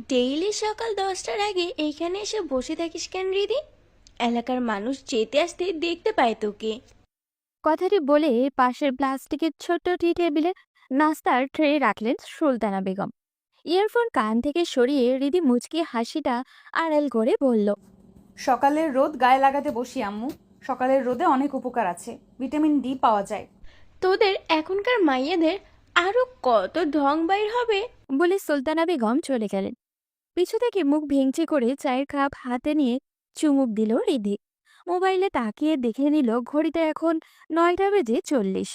Daily সকাল 10টার আগে এইখানে এসে বসে থাকিস কেন রিদি? এলাকার মানুষ যেতে আসতে দেখতে পায় তোকে। কথাটি বলে পাশের প্লাস্টিকের ছোট্ট টি টেবিলে নাস্তার ট্রে রাখলেন সুলতানা বেগম। ইয়ারফোন কান থেকে সরিয়ে রিদি মুচকি হাসিটা আড়াল করে বলল, সকালের রোদ গায়ে লাগাতে বসি আম্মু। সকালের রোদে অনেক উপকার আছে, ভিটামিন ডি পাওয়া যায়। তোদের এখনকার মাইয়াদের আরো কত ঢং বাইর হবে। বলে সুলতানা বেগম চলে গেলেন। পিছু থেকে মুখ ভেঙচি করে চায়ের কাপ হাতে নিয়ে চুমুক দিল রিদি। মোবাইলে তাকিয়ে দেখে নিল ঘড়িতে এখন 9টা বেজে 40।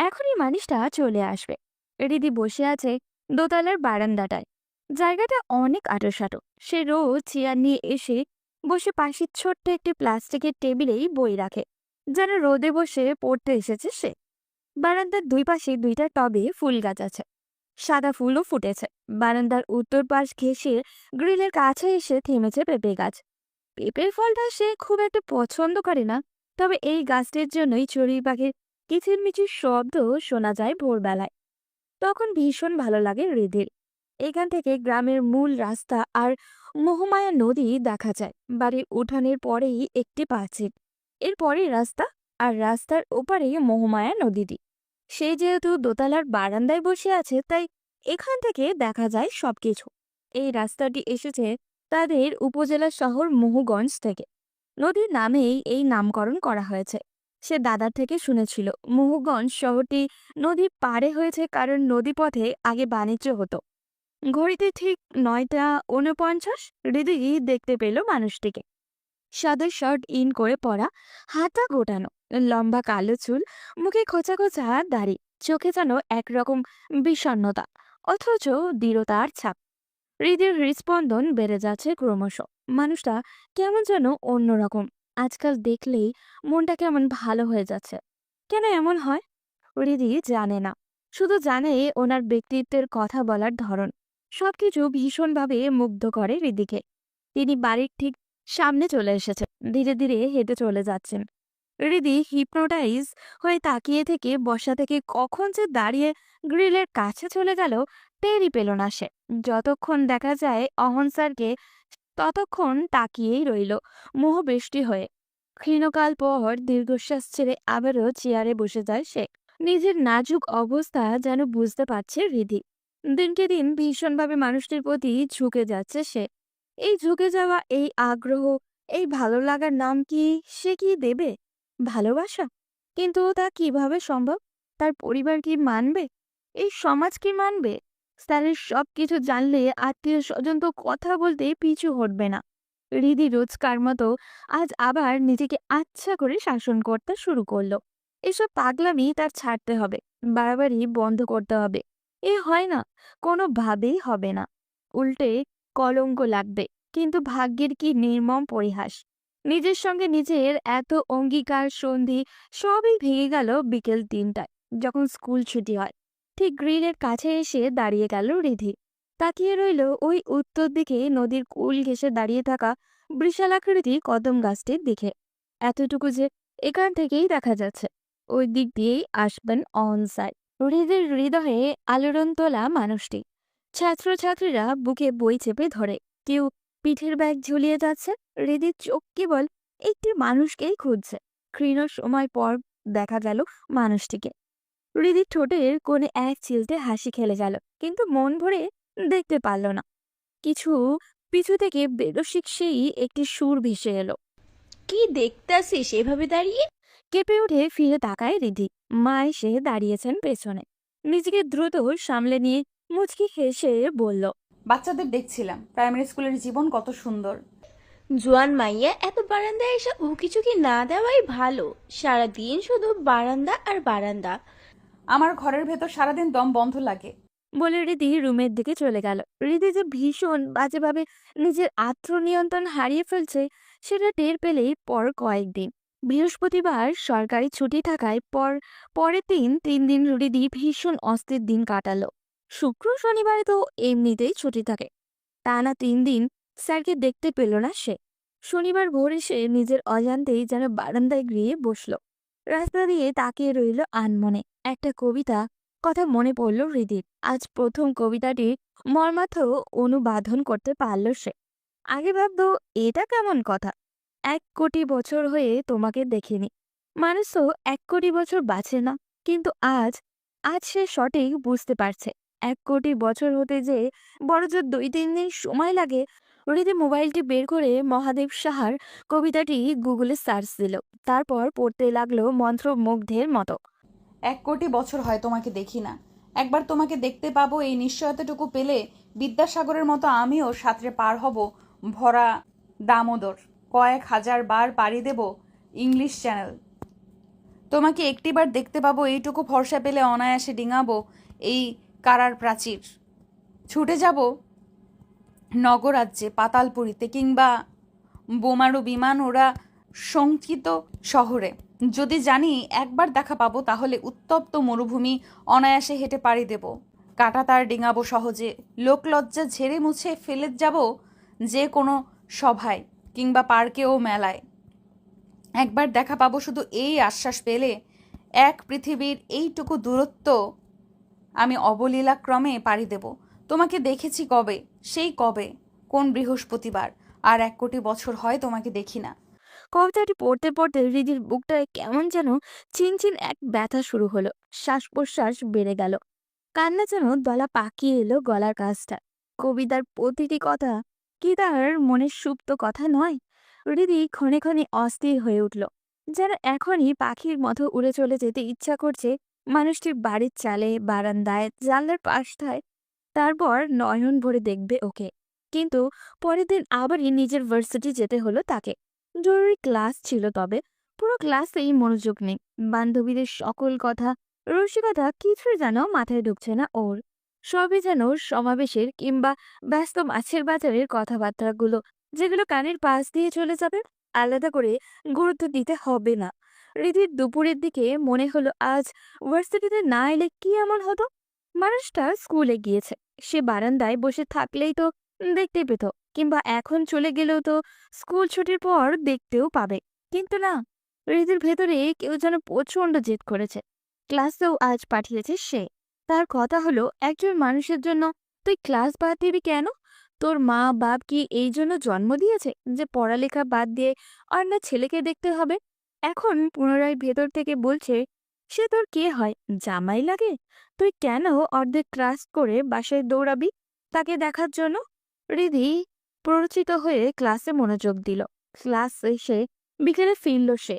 এখনই মানুষটা চলে আসবে। রিদি বসে আছে দোতলার বারান্দাটায়। জায়গাটা অনেক আঁটোসাঁটো। সে রোজ চেয়ার নিয়ে এসে বসে পাশের ছোট্ট একটি প্লাস্টিকের টেবিলেই বই রাখে, যেন রোদে বসে পড়তে এসেছে সে। বারান্দার দুই পাশে দুইটা টবে ফুল গাছ আছে, সাদা ফুলও ফুটেছে। বারান্দার উত্তর পাশ ঘেঁষে গ্রিলের কাছে এসে থেমেছে পেঁপে গাছ। পেঁপের ফলটা সে খুব একটা পছন্দ করে না, তবে এই গাছটির জন্যই চড়ুই পাখির কিচিরমিচির শব্দ শোনা যায় ভোরবেলায়। তখন ভীষণ ভালো লাগে হৃদির। এখান থেকে গ্রামের মূল রাস্তা আর মহামায়া নদী দেখা যায়। বাড়ির উঠানের পরেই একটি পাঁচিল, এরপরেই রাস্তা, আর রাস্তার ওপারেই মহামায়া নদীটি। সে যেহেতু দোতলার বারান্দায় বসে আছে, তাই এখান থেকে দেখা যায় সবকিছু। এই রাস্তাটি এসেছে তাদের উপজেলা শহর মহুগঞ্জ থেকে। নদীর নামেই এই নামকরণ করা হয়েছে। সে দাদার থেকে শুনেছিল মহুগঞ্জ শহরটি নদীর পাড়ে হয়েছে, কারণ নদীপথে আগে বাণিজ্য হতো। ঘড়িতে ঠিক 9টা 49 হৃদয় দেখতে পেল মানুষটিকে। সাদা শার্ট ইন করে পরা, হাতা গোটানো, লম্বা কালো চুল, মুখে খোঁচা খোঁচা দাড়ি, চোখে যেন একরকম বিষণ্ণতা অথচ দৃঢ়তার ছাপ। হৃদয়ের হৃৎস্পন্দন বেড়ে যাচ্ছে ক্রমশ। মানুষটা কেমন যেন অন্যরকম। আজকাল দেখলেই মনটা কেমন ভালো হয়ে যাচ্ছে। কেন এমন হয় হৃদি জানে না, শুধু জানে ওনার ব্যক্তিত্বের কথা বলার ধরন সবকিছু ভীষণভাবে মুগ্ধ করে হৃদিকে। তিনি বাড়ির ঠিক সামনে চলে এসেছেন, ধীরে ধীরে হেঁটে চলে যাচ্ছেন। হৃদি হিপনোটাইজ হয়ে তাকিয়ে থেকে বসা থেকে কখন যে দাঁড়িয়ে গ্রিলের কাছে চলে গেল টেরই পেল না সে। যতক্ষণ দেখা যায় অহন স্যারকে, ততক্ষণ তাকিয়েই রইল মোহবৃষ্টি হয়ে। ক্ষীণকাল পর দীর্ঘশ্বাস ছেড়ে আবারও চেয়ারে বসে যায় সে। নিজের নাজুক অবস্থা যেন বুঝতে পারছে হৃদি। দিনকে দিন ভীষণভাবে মানুষটির প্রতি ঝুঁকে যাচ্ছে সে। এই ঝুঁকে যাওয়া, এই আগ্রহ, এই ভালো লাগার নাম কি সে কি দেবে? ভালোবাসা? কিন্তু তা কিভাবে সম্ভব? তার পরিবার কি মানবে? এই সমাজ কি মানবে? স্যারের সবকিছু জানলে আত্মীয় স্বজন তো কথা বলতে পিছু হটবে না। হৃদি রোজকার মতো আজ আবার নিজেকে আচ্ছা করে শাসন করতে শুরু করলো। এসব পাগলামি তার ছাড়তে হবে, বাড়াবাড়ি বন্ধ করতে হবে। এ হয় না, কোনোভাবেই হবে না। উল্টে কলঙ্ক লাগবে। কিন্তু ভাগ্যের কি নির্মম পরিহাস! নিজের সঙ্গে নিজের এত অঙ্গীকার সন্ধি সবই ভেঙে গেল বিকেল 3টায়, যখন স্কুল ছুটি হয়। ঠিক গ্রিলের কাছে এসে দাঁড়িয়ে গেল রিধি। তাকিয়ে রইল ওই উত্তর দিকে নদীর কূল ঘেঁষে দাঁড়িয়ে থাকা বিশালাকৃতি কদম গাছটির দিকে। এতটুকু যে এখান থেকেই দেখা যাচ্ছে, ওই দিক দিয়েই আসবেন অন সাইড। হৃদের হৃদয়ে আলোড়ন তোলা মানুষটি। ছাত্রছাত্রীরা বুকে বই চেপে ধরে, কেউ পিঠের ব্যাগ ঝুলিয়ে যাচ্ছে। হৃদির চোখ কেবল একটি মানুষকেই খুঁজছে। ক্ষীণ সময় পর দেখা গেল মানুষটিকে। হৃদির ঠোঁটের কোণে এক চিলতে হাসি খেলে গেল, কিন্তু মন ভরে দেখতে পারল না কিছু। পিছু থেকে বেরসিক সেই একটি সুর ভেসে এলো। কি দেখতাছিস এভাবে দাঁড়িয়ে? কেঁপে উঠে ফিরে তাকায় রিধি। মা এসে দাঁড়িয়েছেন পেছনে। নিজেকে দ্রুত সামলে নিয়ে মুচকি হেসে বলল, বাচ্চাদের দেখছিলাম প্রাইমারি স্কুলের জীবন কত সুন্দর। জোয়ান মাইয়া এত বারান্দায় এসে উকিঝুঁকি না দেওয়াই ভালো। সারাদিন শুধু বারান্দা আর বারান্দা। আমার ঘরের ভেতর সারাদিন দম বন্ধ লাগে। বলে রিধি রুমের দিকে চলে গেল। রিধি যে ভীষণ বাজেভাবে নিজের আত্মনিয়ন্ত্রণ হারিয়ে ফেলছে সেটা টের পেলেই পর কয়েকদিন। বৃহস্পতিবার সরকারি ছুটি থাকায় পরের 3 দিন রিধি ভীষণ অস্থির দিন কাটালো। শুক্র শনিবারে তো এমনিতেই ছুটি থাকে, টানা 3 দিন স্যারকে দেখতে পেল না সে। শনিবার ভোরে সে নিজের অজান্তেই যেন বারান্দায় গিয়ে বসলো। রাস্তা দিয়ে তাকিয়ে রইল আনমনে। একটা কবিতা কথা মনে পড়ল হৃদির। আজ প্রথম কবিতাটি মর্মার্থ অনুবাদন করতে পারল সে। আগে ভাবতো এটা কেমন কথা, 1 কোটি বছর হয়ে তোমাকে দেখিনি। মানুষ তো 1 কোটি বছর বাঁচে না, কিন্তু আজ আজ সে সঠিক বুঝতে পারছে 1 কোটি বছর হতে যে বড়জোর 2-3 দিন সময় লাগে। হৃদি মোবাইলটি বের করে মহাদেব সাহার কবিতাটি গুগলে সার্চ দিল, তারপর পড়তে লাগলো মন্ত্রমুগ্ধের মতো। 1 কোটি বছর হয় তোমাকে দেখি না, একবার তোমাকে দেখতে পাবো এই নিশ্চয়তাটুকু পেলে বিদ্যাসাগরের মতো আমিও সাঁতরে পার হব ভরা দামোদর। কয়েক হাজার বার পাড়ি দেব ইংলিশ চ্যানেল। তোমাকে একটিবার দেখতে পাবো এইটুকু ভরসা পেলে অনায়াসে ডিঙাবো এই কারার প্রাচীর। ছুটে যাব নগরাজ্যে, পাতালপুরীতে, কিংবা বোমারু বিমান ওরা শঙ্কিত শহরে। যদি জানি একবার দেখা পাবো, তাহলে উত্তপ্ত মরুভূমি অনায়াসে হেঁটে পাড়ি দেব, কাঁটা তার ডিঙাবো সহজে, লোকলজ্জা ঝেড়ে মুছে ফেলে যাব যে কোনো সভায় কিংবা পার্কে ও মেলায়। একবার দেখা পাবো শুধু এই আশ্বাস পেলে, এক পৃথিবীর এইটুকু দূরত্ব আমি অবলীলাক্রমে পাড়ি দেব। তোমাকে দেখেছি কবে, সেই কবে, কোন বৃহস্পতিবার, আর 1 কোটি বছর হয় তোমাকে দেখি না। কবিতাটি পড়তে পড়তে হৃদির বুকটায় কেমন যেন চিনচিন এক ব্যথা শুরু হলো। শ্বাস প্রশ্বাস বেড়ে গেল, কান্না যেন দলা পাকিয়ে এলো গলার কাছটা। কবিতার প্রতিটি কথা কি তার মনের সুপ্ত কথা নয়? হৃদি ক্ষণে ক্ষণে অস্থির হয়ে উঠল, যেন এখনই পাখির মতো উড়ে চলে যেতে ইচ্ছা করছে মানুষটির বাড়ির চালে, বারান্দায়, জানলার পাশটায়। তারপর নয়ন ভরে দেখবে ওকে। কিন্তু পরের দিন আবারই নিজের ভার্সিটি যেতে হলো তাকে। জরুরি ক্লাস ছিল, তবে পুরো ক্লাসেই মনোযোগ নেই। বান্ধবীদের সকল কথা, রসিকতা কিছুই যেন মাথায় ঢুকছে না ওর। সবই যেন সমাবেশের কিংবা ব্যস্ত মাছের বাজারের কথাবার্তাগুলো, যেগুলো কানের পাশ দিয়ে চলে যাবে, আলাদা করে গুরুত্ব দিতে হবে না। হৃদির দুপুরের দিকে মনে হলো আজ ভার্সিটিতে না এলে কি এমন হতো। মানুষটা স্কুলে গিয়েছে, সে বারান্দায় বসে থাকলেই তো দেখতে পেত, কিংবা এখন চলে গেলেও তো স্কুল ছুটির পর দেখতেও পাবে। কিন্তু না, হৃদির ভেতরে কেউ যেন প্রচন্ড জেদ করেছে। ক্লাসেও আজ পাঠিয়েছে সে। তার কথা হলো, একজন মানুষের জন্য তুই ক্লাস বাদ দিবি কেন? তোর মা বাপ কি এই জন্য জন্ম দিয়েছে যে পড়ালেখা বাদ দিয়ে অন্য ছেলেকে দেখতে হবে? এখন পুনরায় ভেতর থেকে বলছে, সে তোর কে হয়, জামাই লাগে? তুই কেন অর্ধেক ক্লাস করে বাসায় দৌড়াবি তাকে দেখার জন্য? হৃদি প্ররোচিত হয়ে ক্লাসে মনোযোগ দিল। ক্লাস শেষে বিকেলে ফিরল সে।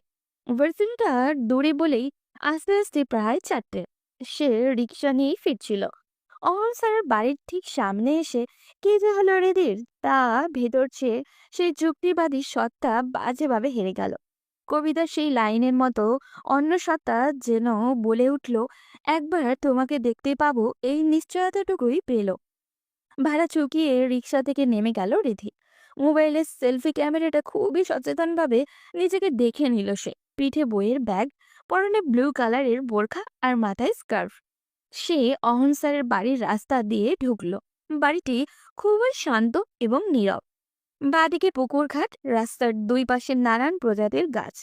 ভার্সিটিটা দূরে বলেই আস্তে আস্তে প্রায় 4টে। সে রিক্সা নিয়েই ফিরছিল। অমল স্যারের বাড়ির ঠিক সামনে এসে কি যে হলো হৃদির, তা ভেতর চেয়ে সেই যুক্তিবাদী সত্তা বাজেভাবে হেরে গেল। কবিতার সেই লাইনের মতো অন্য সত্তা যেন বলে উঠল, একবার তোমাকে দেখতে পাবো এই নিশ্চয়তাটুকুই পেল। ভাড়া চুকিয়ে রিক্সা থেকে নেমে গেল রিধি। মোবাইলের সেলফি ক্যামেরাটা খুবই সচেতনভাবে নিজেকে দেখে নিল সে। পিঠে বইয়ের ব্যাগ, পরনে ব্লু কালারের বোরখা আর মাথায় স্কার্ফ। সে অহন স্যারের বাড়ির রাস্তা দিয়ে ঢুকলো। বাড়িটি খুবই শান্ত এবং নীরব। বাঁদিকে পুকুর ঘাট, রাস্তার দুই পাশে নানান প্রজাতির গাছ,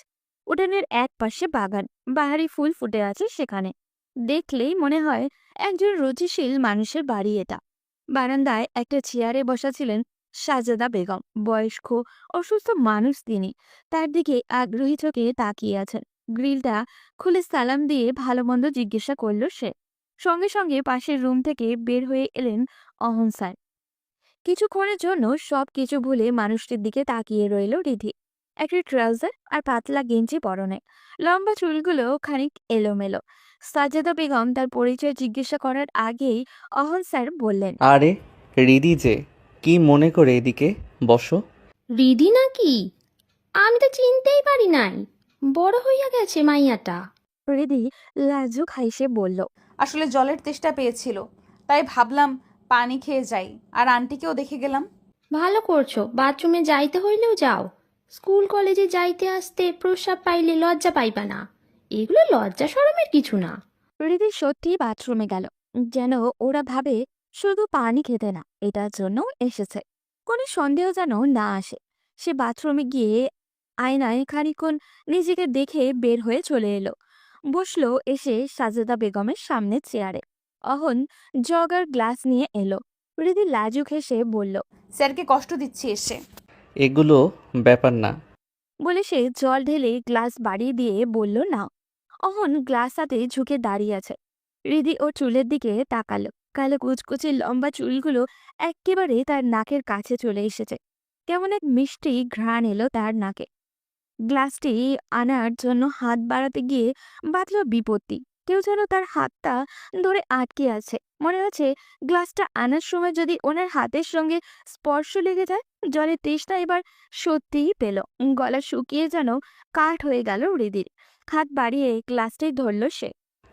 উঠানের এক পাশে বাগান, বাহারি ফুল ফুটে আছে সেখানে। দেখলেই মনে হয় একজন রুচিশীল মানুষের বাড়ি এটা। বারান্দায় একটা চেয়ারে বসা ছিলেন সাজেদা বেগম। বয়স্ক অসুস্থ মানুষ তিনি, তার দিকে আগ্রহী চোখে তাকিয়ে আছেন। গ্রিলটা খুলে সালাম দিয়ে ভালো মন্দ জিজ্ঞাসা করল সে। সঙ্গে সঙ্গে পাশের রুম থেকে বের হয়ে এলেন অহন স্যার। কিছুক্ষণের জন্য সবকিছু ভুলে মানুষটির দিকে তাকিয়ে রইল রিধি। একটা ট্রাউজার আর পাতলা গেঞ্জি পরনে, লম্বা চুলগুলো খানিক এলোমেলো। সাজেদা বেগম তার পরিচয় জিজ্ঞাসা করার আগেই অহন স্যার বললেন, আরে রিদি যে, কি মনে করে এদিকে বসো। রিদি নাকি? আমি তো চিনতেই পারি নাই, বড় হইয়া গেছে মাইয়াটা। রিধি লাজুক হাসে বলল, আসলে জলের তেষ্টা পেয়েছিল, তাই ভাবলাম পানি খেয়ে যাই, আর আন্টিকেও দেখে গেলাম। ভালো করছো, বাথরুমে যাইতে হইলেও যাও। স্কুল কলেজে যাইতে আসতে প্রস্রাব পাইলে লজ্জা পাইবা না, এগুলো লজ্জা শরমের কিছু না। রিধি সত্যি বাথরুমে গেল, যেন ওরা ভাবে শুধু পানি খেতে না, এটার জন্য এসেছে। কোনো সন্দেহ যেন না আসে। সে বাথরুমে গিয়ে আয়নায় খানিকক্ষণ নিজেকে দেখে বের হয়ে চলে এলো। বসলো এসে সাজেদা বেগমের সামনে চেয়ারে। অহন জগ আর গ্লাস নিয়ে এলো। হৃদি লাজুক হেসে বলল স্যারকে কষ্ট দিচ্ছি এসে। এগুলো ব্যাপার না। বলে সে জল ঢেলে গ্লাস বাড়িয়ে দিয়ে বলল না। অহন গ্লাস হাতে ঝুঁকে দাঁড়িয়ে আছে। হৃদি ওর চুলের দিকে তাকালো। কালো কুচকুচে লম্বা চুলগুলো একেবারে তার নাকের কাছে চলে এসেছে। কেমন এক মিষ্টি ঘ্রাণ এলো তার নাকে। গ্লাসটি আনার জন্য হাত বাড়াতে গিয়ে বাঁধল বিপত্তি। কেউ যেন তার হাতটা ধরে আটকে আছে। মনে হচ্ছে গ্লাসটা আনার সময় যদি ওনার হাতের সঙ্গে স্পর্শ লেগে যায়। জলের তেষ্টা এবার সত্যিই পেল। গলা শুকিয়ে যেন কাঠ হয়ে গেল হৃদির। হাত বাড়িয়ে গ্লাসটি ধরল সে।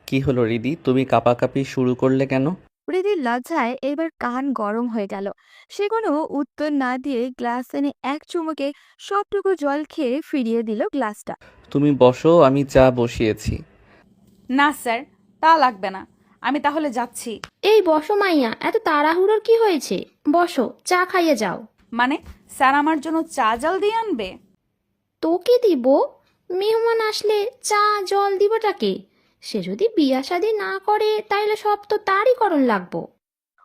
কি হলো রিদি, তুমি কাঁপাকাঁপি শুরু করলে কেন? হৃদির লজ্জায় এবার কান গরম হয়ে গেল। সে কোনো উত্তর না দিয়ে গ্লাস এনে এক চুমুকে সবটুকু জল খেয়ে ফিরিয়ে দিল গ্লাসটা। তুমি বসো, আমি চা বসিয়েছি। না স্যার, তা লাগবে না, আমি তাহলে যাচ্ছি। এই বসো মাইয়া, এত তাড়াহুড়োর কি হয়েছে? বসো, চা খাইয়ে যাও। মানে স্যার আমার জন্য চা জল দিয়ে আনবে? তোকে দিব? মেহমান আসলে চা জল দিবটাকে? সে যদি বিয়া শাদি না করে তাইলে সব তো তারই করণ লাগবো।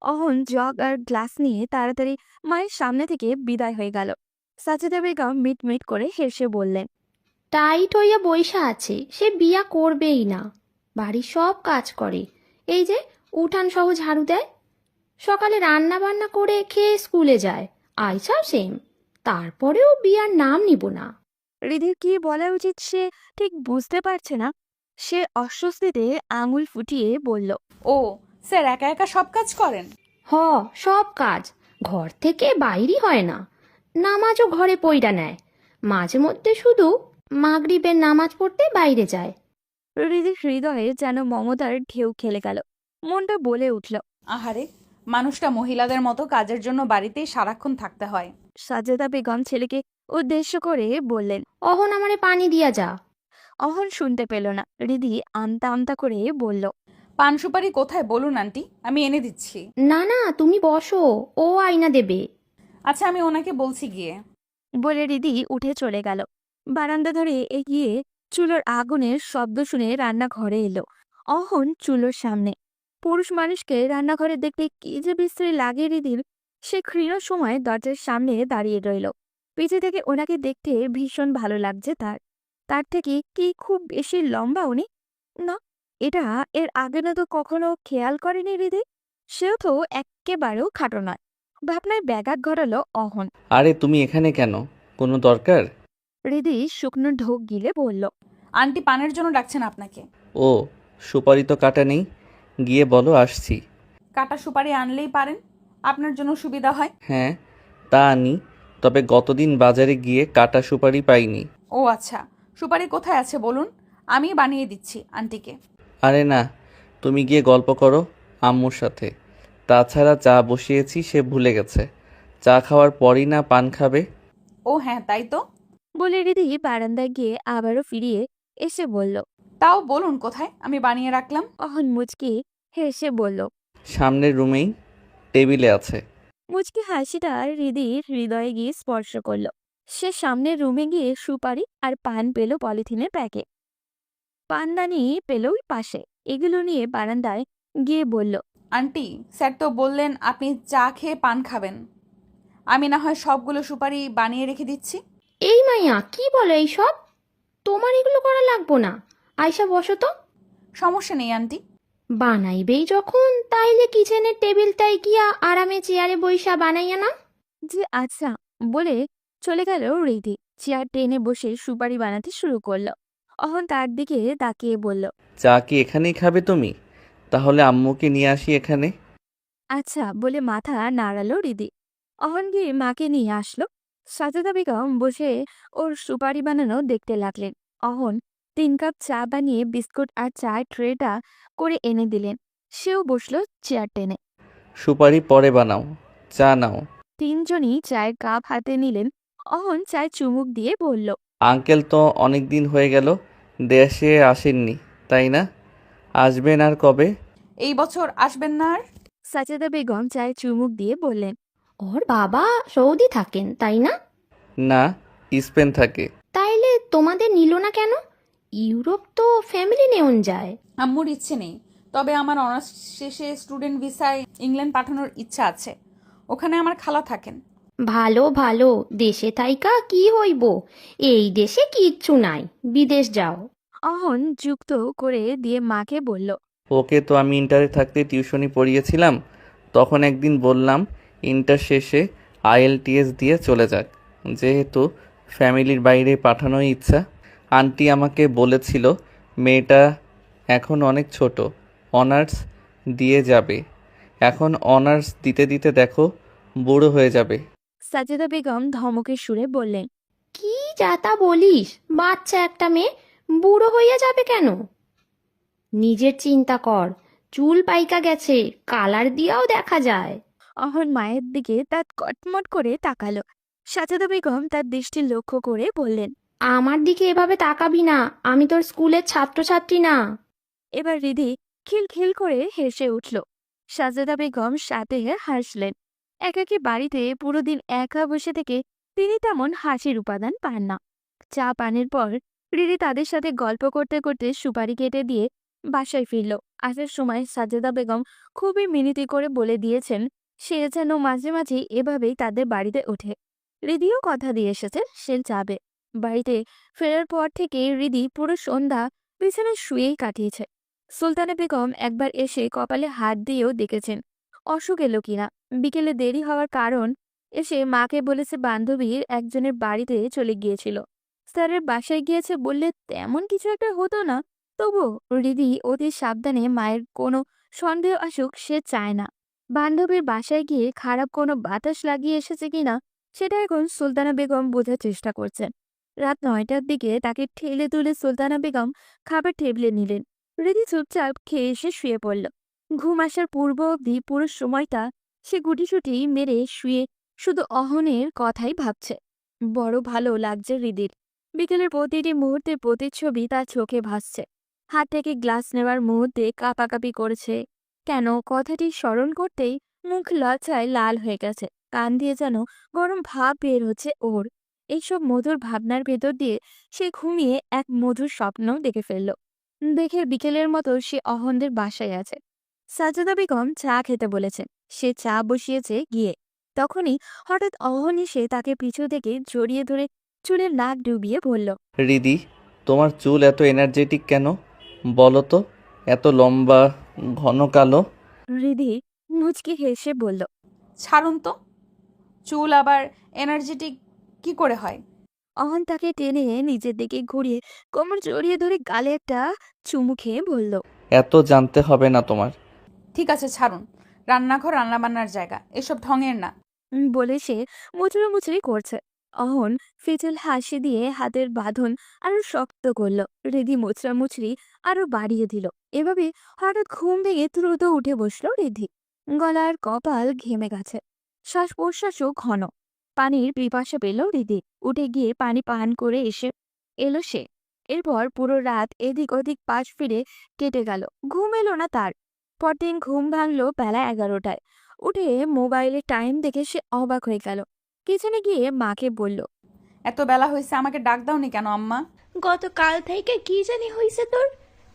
অহন জগ আর গ্লাস নিয়ে তাড়াতাড়ি মায়ের সামনে থেকে বিদায় হয়ে গেল। সাজেদা বেগম মিট মিট করে হেসে বললেন টাইট হইয়া বইসা আছে, সে বিয়া করবেই না। বাড়ির সব কাজ করে, এই যে উঠান সহ ঝাড়ু দেয়, সকালে রান্না বান্না করে খেয়ে স্কুলে যায়, আইসাও সেম। তারপরেও বিয়ার নাম নিব না। হৃদির কি বলা উচিত সে ঠিক বুঝতে পারছে না। সে অস্বস্তিতে আঙুল ফুটিয়ে বলল ও স্যার একা একা সব কাজ করেন? হ, সব কাজ। ঘর থেকে বাইরই হয় না। নামাজও ঘরে পইরা নেয়। মাঝে মধ্যে শুধু মাগরিবের নামাজ পড়তে বাইরে যায়। হৃদির হৃদয়ে যেন মমতার ঢেউ খেলে গেল। মনটা বলে উঠল আহারে, মানুষটা মহিলাদের মতো কাজের জন্য বাড়িতেই সারাক্ষণ থাকতে হয়। সাজেদা বেগম ছেলেকে উদ্দেশ্য করে বললেন। অহন আমারে পানি দিয়া যা। অহন শুনতে পেল না। হৃদি আমতা আমতা করে বলল পান সুপারি কোথায় বলুন আন্টি, আমি এনে দিচ্ছি। না না, তুমি বসো, ও আইনা দেবে। আচ্ছা, আমি ওনাকে বলছি গিয়ে। বলে হৃদি উঠে চলে গেল। বারান্দা ধরে এগিয়ে চুলোর আগুনের শব্দ শুনে রান্নাঘরে এলো। অহন চুলোর সামনে। পুরুষ মানুষকে রান্নাঘরে দেখতে কি যে বিশ্রী লাগে হৃদির। সে ক্ষীণ সময় দরজার সামনে দাঁড়িয়ে রইল। পিছে থেকে ওনাকে দেখতে ভীষণ ভালো লাগছে তার। তার থেকে কি খুব বেশি লম্বা উনি? না, এটা এর আগে না তো কখনো খেয়াল করেনি হৃদি। সেও তো এক্কেবারেও খাটো নয়। ভাবনায় ব্যাঘাত ঘটালো অহন। আরে তুমি এখানে কেন? কোনো দরকার? হৃদি শুকনো ঢোক গিলে বলল আন্টি পানের জন্য ডাকছেন আপনাকে। ও, সুপারি তো কাটা নেই, গিয়ে বলো আসছি। কাটা সুপারি আনলেই পারেন, আপনার জন্য সুবিধা হয়। হ্যাঁ, তা আনি, তবে গতদিন বাজারে গিয়ে কাটা সুপারি পাইনি। ও আচ্ছা, সুপারি কোথায় আছে বলুন, আমি বানিয়ে দিচ্ছি আন্টিকে। আরে না, তুমি গিয়ে গল্প করো আম্মুর সাথে। তাছাড়া চা বসিয়েছি, সে ভুলে গেছে। চা খাওয়ার পরই না পান খাবে। ও হ্যাঁ, তাই তো। বলে হৃদি বারান্দায় গিয়ে আবারও ফিরিয়ে এসে বলল। তাও বলুন কোথায়, আমি বানিয়ে রাখলাম। অহন মুচকি হেসে বলল। সামনের রুমেই টেবিলে আছে। মুচকি হাসিটা হৃদির হৃদয়ে গিয়ে স্পর্শ করল। সে সামনের রুমে গিয়ে সুপারি আর পান পেল পলিথিনের প্যাকেট। পানদানি পেল ওই পাশে। এগুলো নিয়ে বারান্দায় গিয়ে বলল আন্টি, স্যার তো বললেন আপনি চা খেয়ে পান খাবেন। আমি না হয় সবগুলো সুপারি বানিয়ে রেখে দিচ্ছি। এই মাইয়া, কি বলো এইসব? তোমার এগুলো করা লাগবো না। আয়সা বসো তো। সমস্যা নেই আন্টি। বানাইবেই যখন, তাইলে কিচেনের টেবিলটাই গিয়া আরামে চেয়ারে বইসা বানাইয়া না। যে আচ্ছা বলে চলে গেল হৃদি। চেয়ার টেনে বসে সুপারি বানাতে শুরু করলো। অহন তার দিকে তাকিয়ে বলল চা কি এখানেই খাবে তুমি? তাহলে আম্মুকে নিয়ে আসি এখানে। আচ্ছা বলে মাথা নাড়ালো হৃদি। অহন গিয়ে মাকে নিয়ে আসলো। সাজেদা বেগম বসে ওর সুপারি বানানো দেখতে লাগলেন। অহন 3 কাপ চা বানিয়ে বিস্কুট আর চায়ের ট্রেটা করে এনে দিলেন। সেও বসলো চেয়ার টেনে। সুপারি পরে বানাও, চা নাও। তিনজনই চায়ের কাপ হাতে নিলেন। অহন চায় চুমুক দিয়ে বলল আঙ্কেল তো অনেক দিন হয়ে গেল দেশে আসেননি, তাই না? আসবেন আর কবে? এই বছর আসবেন না আর? সাজেদা বেগম চায়ে চুমুক দিয়ে বললেন ওর বাবা সৌদি থাকেন, তাই না? না, স্পেন থাকে। তাইলে তোমাদের নিল না কেন? ইউরোপ তো ফ্যামিলি নেওন যায়। আম্মুর ইচ্ছে নেই, তবে আমার অনার্স শেষে স্টুডেন্ট ভিসায় ইংল্যান্ড পাঠানোর ইচ্ছা আছে। ওখানে আমার খালা থাকেন। ভালো ভালো, দেশে থাইকা কি হইব, এই দেশে কিচ্ছু নাই, বিদেশ যাও। অহন যুক্ত করে দিয়ে মাকে বলল, ওকে তো আমি ইন্টারে থাকতে টিউশনি পড়িয়েছিলাম। তখন একদিন বললাম ইন্টার শেষে আইএলটিএস দিয়ে চলে যাক, যেহেতু ফ্যামিলির বাইরে পাঠানোই ইচ্ছা। আন্টি আমাকে বলেছিল মেয়েটা এখন অনেক ছোট, অনার্স দিয়ে যাবে। এখন অনার্স দিতে দিতে দেখো বুড়ো হয়ে যাবে। সাজেদা বেগম ধমকের সুরে বললেন, কি যাতা বলিস, বাচ্চা একটা মেয়ে বুড়ো হইয়া যাবে কেন? নিজের চিন্তা কর, চুল পাইকা গেছে, কালার দিয়াও দেখা যায়। অহন মায়ের দিকে তার কটমট করে তাকালো। সাজেদা বেগম তার দৃষ্টি লক্ষ্য করে বললেন, আমার দিকে এভাবে তাকাবি না, আমি তোর স্কুলের ছাত্রছাত্রী না। এবার রিধি খিলখিল করে হেসে উঠল। সাজেদা বেগম সাথে হাসলেন। একাকী বাড়িতে পুরো দিন একা বসে থেকে তিনি তেমন হাসির উপাদান পান না। চা পানের পর রিধি তাদের সাথে গল্প করতে করতে সুপারি কেটে দিয়ে বাসায় ফিরল। আসার সময় সাজেদা বেগম খুবই মিনতি করে বলে দিয়েছেন সে যেন মাঝে মাঝে এভাবেই তাদের বাড়িতে ওঠে। রিধিও কথা দিয়ে এসেছে সে যাবে। বাড়িতে ফেরার পর থেকে রিধি পুরো সন্ধ্যা বিছানায় শুয়েই কাটিয়েছে। সুলতানা বেগম একবার এসে কপালে হাত দিয়েও দেখেছেন অসুখ এলো কিনা। বিকেলে দেরি হওয়ার কারণ এসে মাকে বলেছে বান্ধবীর একজনের বাড়িতে চলে গিয়েছিল, স্যারের বাসায় গিয়েছে বললে তেমন কিছু একটা হতো না। তবু রিধি অতি সাবধানে মায়ের কোনো সন্দেহ আসুক সে চায় না। বান্ধবীর বাসায় গিয়ে খারাপ কোনো বাতাস লাগিয়ে এসেছে কিনা সেটা এখন সুলতানা বেগম বোঝার চেষ্টা করছেন। রাত 9টার দিকে তাকে ঠেলে তুলে সুলতানা বেগম খাবার টেবিলে নিলেন। রিধি চুপচাপ খেয়ে এসে শুয়ে পড়ল। ঘুম আসার পূর্ব অবধি পুরো সময়টা সে গুটিসুটি মেরে শুয়ে শুধু অহনের কথাই ভাবছে। বড় ভালো লাগছে রিদির। বিকেলের প্রতিটি মুহূর্তের প্রতিচ্ছবি তার চোখে ভাসছে। হাত থেকে গ্লাস নেওয়ার মুহূর্তে কাঁপাকাঁপি করেছে কেন কথাটি স্মরণ করতেই মুখ লজ্জায় লাল হয়ে গেছে। কান দিয়ে যেন গরম ভাব বের হচ্ছে ওর। এইসব মধুর ভাবনার ভেতর দিয়ে সে ঘুমিয়ে এক মধুর স্বপ্ন দেখে ফেলল। দেখে বিকেলের মতো সে অহনদের বাসায় আছে। সাজেদা বেগম চা খেতে বলেছেন, সে চা বসিয়েছে গিয়ে। তখনই হঠাৎ অহন এসে তাকে পিছু থেকে জড়িয়ে ধরে চুলের নাক ডুবিয়ে বলল, রিদি, তোমার চুল এত এনার্জেটিক কেন বলো তো? এত লম্বা, ঘন কালো। রিধি মুচকি হেসে বলল, ছাড়ুন তো, চুল আবার এনার্জেটিক কি করে হয়? অহন তাকে টেনে নিজের দিকে ঘুরিয়ে কোমর জড়িয়ে ধরে গালে একটা চুমু খেয়ে বলল, এত জানতে হবে না তোমার। ঠিক আছে ছাড়ুন, রান্নাঘর রান্নাবান্নার জায়গা, এসব ঢঙের না। বলে সে মুচড়ি করছে। অহন ফিচেল হাসি দিয়ে হাতের বাঁধন আরো শক্ত করল। রিধি মুচড়ি আরো বাড়িয়ে দিল। এভাবে হঠাৎ ঘুম ভেঙে দ্রুত উঠে বসলো রিধি। গলার কপাল ঘেমে গেছে, শ্বাস প্রশ্বাসও ঘন। পানির পিপাসা পেল রিধি। উঠে গিয়ে পানি পান করে এসে এলো সে। এরপর পুরো রাত এদিক ওদিক পাশ ফিরে কেটে গেল। ঘুম এলো না তার। পরদিন ঘুম ভাঙলো বেলা 11টায়। উঠে মোবাইলে টাইম দেখে সে অবাক হয়ে গেল। কিচেনে গিয়ে মাকে বলল, এত বেলা হয়েছে, আমাকে ডাক দাওনি কেন আম্মা? গতকাল থেকে কি জানি হয়েছে তোর,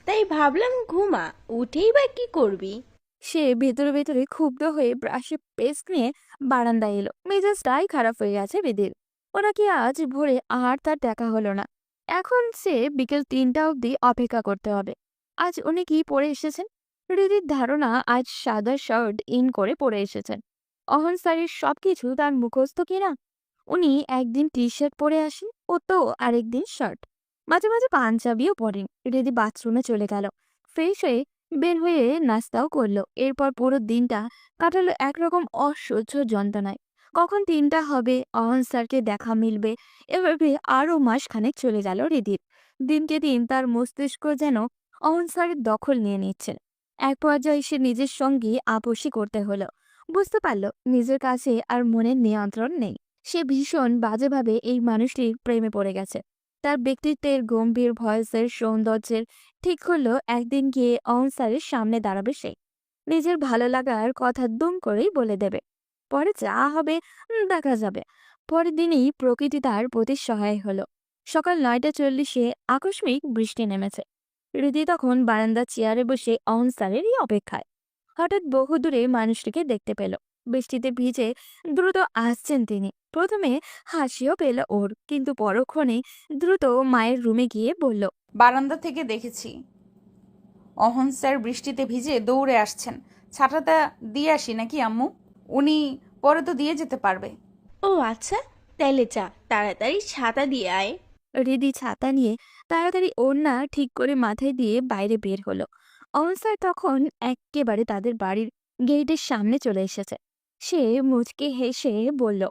তাই ভাবলাম ঘুমা, উঠেই বা কি করবি। সে ভেতরে ভেতরে ক্ষুব্ধ হয়ে ব্রাশে পেস্ট নিয়ে বারান্দায় এলো। মেজাজটাই খারাপ হয়ে গেছে বেদের। ওরা কি আজ ভোরে আর তার দেখা হলো না। এখন সে বিকেল 3টা অবধি অপেক্ষা করতে হবে। আজ উনি কি পরে এসেছেন? হৃদির ধারণা আজ সাদা শার্ট ইন করে পরে এসেছেন। অহন স্যারের সবকিছু তার মুখস্থ কিনা। উনি একদিন টি শার্ট পরে আসেন, ও তো আরেকদিন শার্ট। মাঝে মাঝে পাঞ্জাবিও পরেন। হৃদি বাথরুমে চলে গেল। ফ্রেশ হয়ে বের হয়ে নাস্তাও করলো। এরপর পুরো দিনটা কাটালো একরকম অসহ্য যন্ত্রণায়। কখন 3টা হবে, অহন স্যারকে দেখা মিলবে, এভাবে আরো মাসখানেক চলে গেল রিদির। দিনকে দিন তার মস্তিষ্ক যেন অহন স্যারের দখল নিয়ে নিচ্ছে। এক পর্যায়ে সে নিজের সঙ্গে আপোষই করতে হলো। বুঝতে পারল নিজের কাছে আর মনের নিয়ন্ত্রণ নেই। সে ভীষণ বাজেভাবে এই মানুষটির প্রেমে পড়ে গেছে। তার ব্যক্তিত্বের গম্ভীর ভয়েসের সৌন্দর্যের ঠিক করলো একদিন গিয়ে অহন স্যারের সামনে দাঁড়াবে সে। নিজের ভালো লাগার কথা দুম করেই বলে দেবে। পরে যা হবে দেখা যাবে। পরের দিনই প্রকৃতি তার প্রতি সহায় হলো। সকাল 9টা 40-এ আকস্মিক বৃষ্টি নেমেছে। রিদি তখন বারান্দার চেয়ারে বসে অন স্যারেরই অপেক্ষায়। হঠাৎ বহু দূরে মানুষটিকে দেখতে পেল। বৃষ্টিতে ভিজে দ্রুত আসছেন তিনি। প্রথমে হাসিও পেল ওর, কিন্তু পরক্ষণে দ্রুত মায়ের রুমে গিয়ে বলল, বারান্দা থেকে দেখেছি অহন স্যার বৃষ্টিতে ভিজে দৌড়ে আসছেন। ছাতাটা দিয়ে আসি নাকি আম্মু? উনি পরে তো দিয়ে যেতে পারবে। ও আচ্ছা, তাইলে যা, তাড়াতাড়ি ছাতা দিয়ে আয়। রিদি ছাতা নিয়ে তাড়াতাড়ি ওড়না ঠিক করে মাথায় দিয়ে বাইরে বের হলো। অন স্যার তখন একেবারে তাদের বাড়ির গেটের সামনে চলে এসেছে। সে মুচকে হেসে বলল,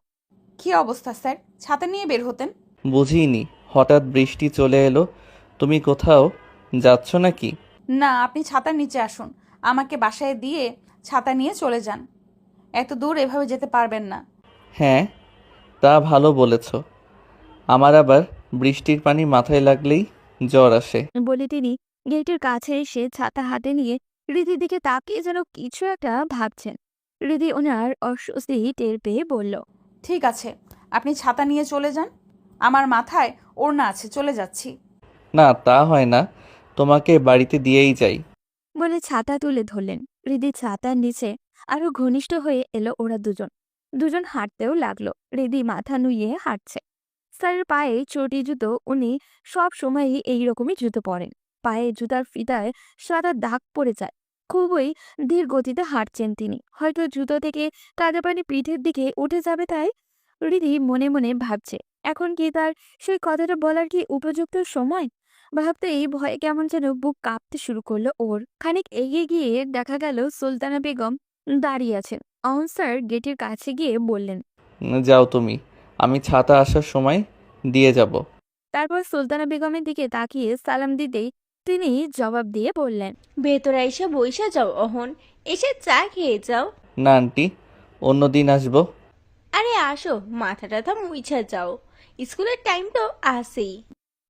কি অবস্থা স্যার? ছাতা নিয়ে বের হতেন? বুঝিনি, হঠাৎ বৃষ্টি চলে এলো। তুমি কোথাও যাচ্ছ নাকি? না, আপনি ছাতার নিচে আসুন। আমাকে বাসায় দিয়ে ছাতা নিয়ে চলে যান। এত দূর এভাবে যেতে পারবেন না। হ্যাঁ, তা ভালো বলেছ। আমার আবার বৃষ্টির পানি মাথায় লাগলেই জ্বর আসে। বলে তিনি গেটের কাছে এসে ছাতা হাতে নিয়ে রিদির দিকে তাকিয়ে যেন কিছু একটা ভাবছেন। রিদি ওনার অস্বস্তি টের পেয়ে বলল, ঠিক আছে, আপনি ছাতা নিয়ে চলে যান। আমার মাথায় ওড়না আছে, চলে যাচ্ছি। না, তা হয় না, তোমাকে বাড়িতে দিয়েই যাই। বলে ছাতা তুলে ধরলেন। রিদি ছাতার নিচে আরো ঘনিষ্ঠ হয়ে এলো ওরা দুজন। দুজন হাঁটতেও লাগলো। রিদি মাথা নুইয়ে হাঁটছে। স্যারের পায়ে চটি জুতো, উনি সব সময়ই এইরকমই জুতো পরেন। পায়ে জুতার ফিতায় সাদা দাগ পড়ে যায়। খুবই ধীর গতিতে হাঁটছেন তিনি। হয়তো জুতো থেকে কাদা পানি পিঠের দিকে উঠে যাবে, তাই রিদি মনে মনে ভাবছে, এখন কি তার সেই কথাটা বলার কি উপযুক্ত সময়? ভাবতেই ভয়ে কেমন যেন বুক কাঁপতে শুরু করলো ওর। খানিক এগিয়ে গিয়ে দেখা গেল সুলতানা বেগম দাঁড়িয়ে আছেন। অন স্যার গেটের কাছে গিয়ে বললেন, যাও তুমি, আমি ছাতা আসার সময় দিয়ে যাব। তারপর সুলতানা বেগমের দিকে তাকিয়ে সালাম দিতেই তিনি জবাব দিয়ে বললেন, ভেতরে এসে বইসা যাও অহন, এসে চা খেয়ে যাও। না আন্টি, অন্য দিন আসবো। আরে আসো, মাথা টাথা মুইছা যাও, স্কুলের টাইম তো আসেই।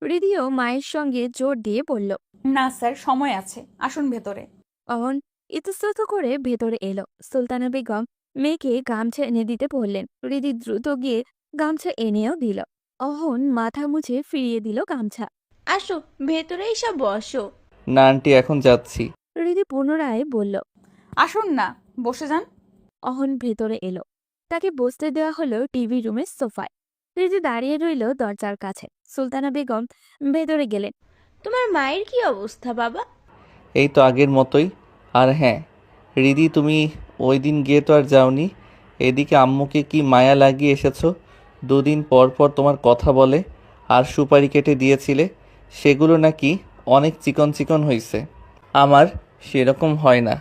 রিদিও মায়ের সঙ্গে জোর দিয়ে বলল। না স্যার, সময় আছে, আসুন ভেতরে। অহন ইতস্তত করে ভেতরে এলো। সুলতানা বেগম মেয়েকে গামছা এনে দিতে বললেন। রিদি দ্রুত গিয়ে গামছা এনেও দিল। অহন মাথা মুছে ফিরিয়ে দিল গামছা। আসো, ভেতরে এসে বসো। না আন্টি, এখন যাচ্ছি। রিদি পুনরায় বলল। আসুন না, বসে যান। অহন ভেতরে এলো। তাকে বসতে দেওয়া হলো টিভি রুমের সোফায়। রিদি দাঁড়িয়ে রইল দরজার কাছে। সুলতানা বেগম ভেতরে গেলেন। তোমার মায়ের কি অবস্থা বাবা? এই তো আগের মতোই। আর হ্যাঁ রিদি, তুমি ওই দিন গিয়ে তো আর যাওনি। এদিকে আম্মুকে কি মায়া লাগিয়ে এসেছো। দুদিন পর পর তোমার কথা বলে। আর সুপারি কেটে দিয়েছিলে, সেগুলো নাকি অনেক চিকন চিকন হয়েছে। আমার সেরকম হয় না।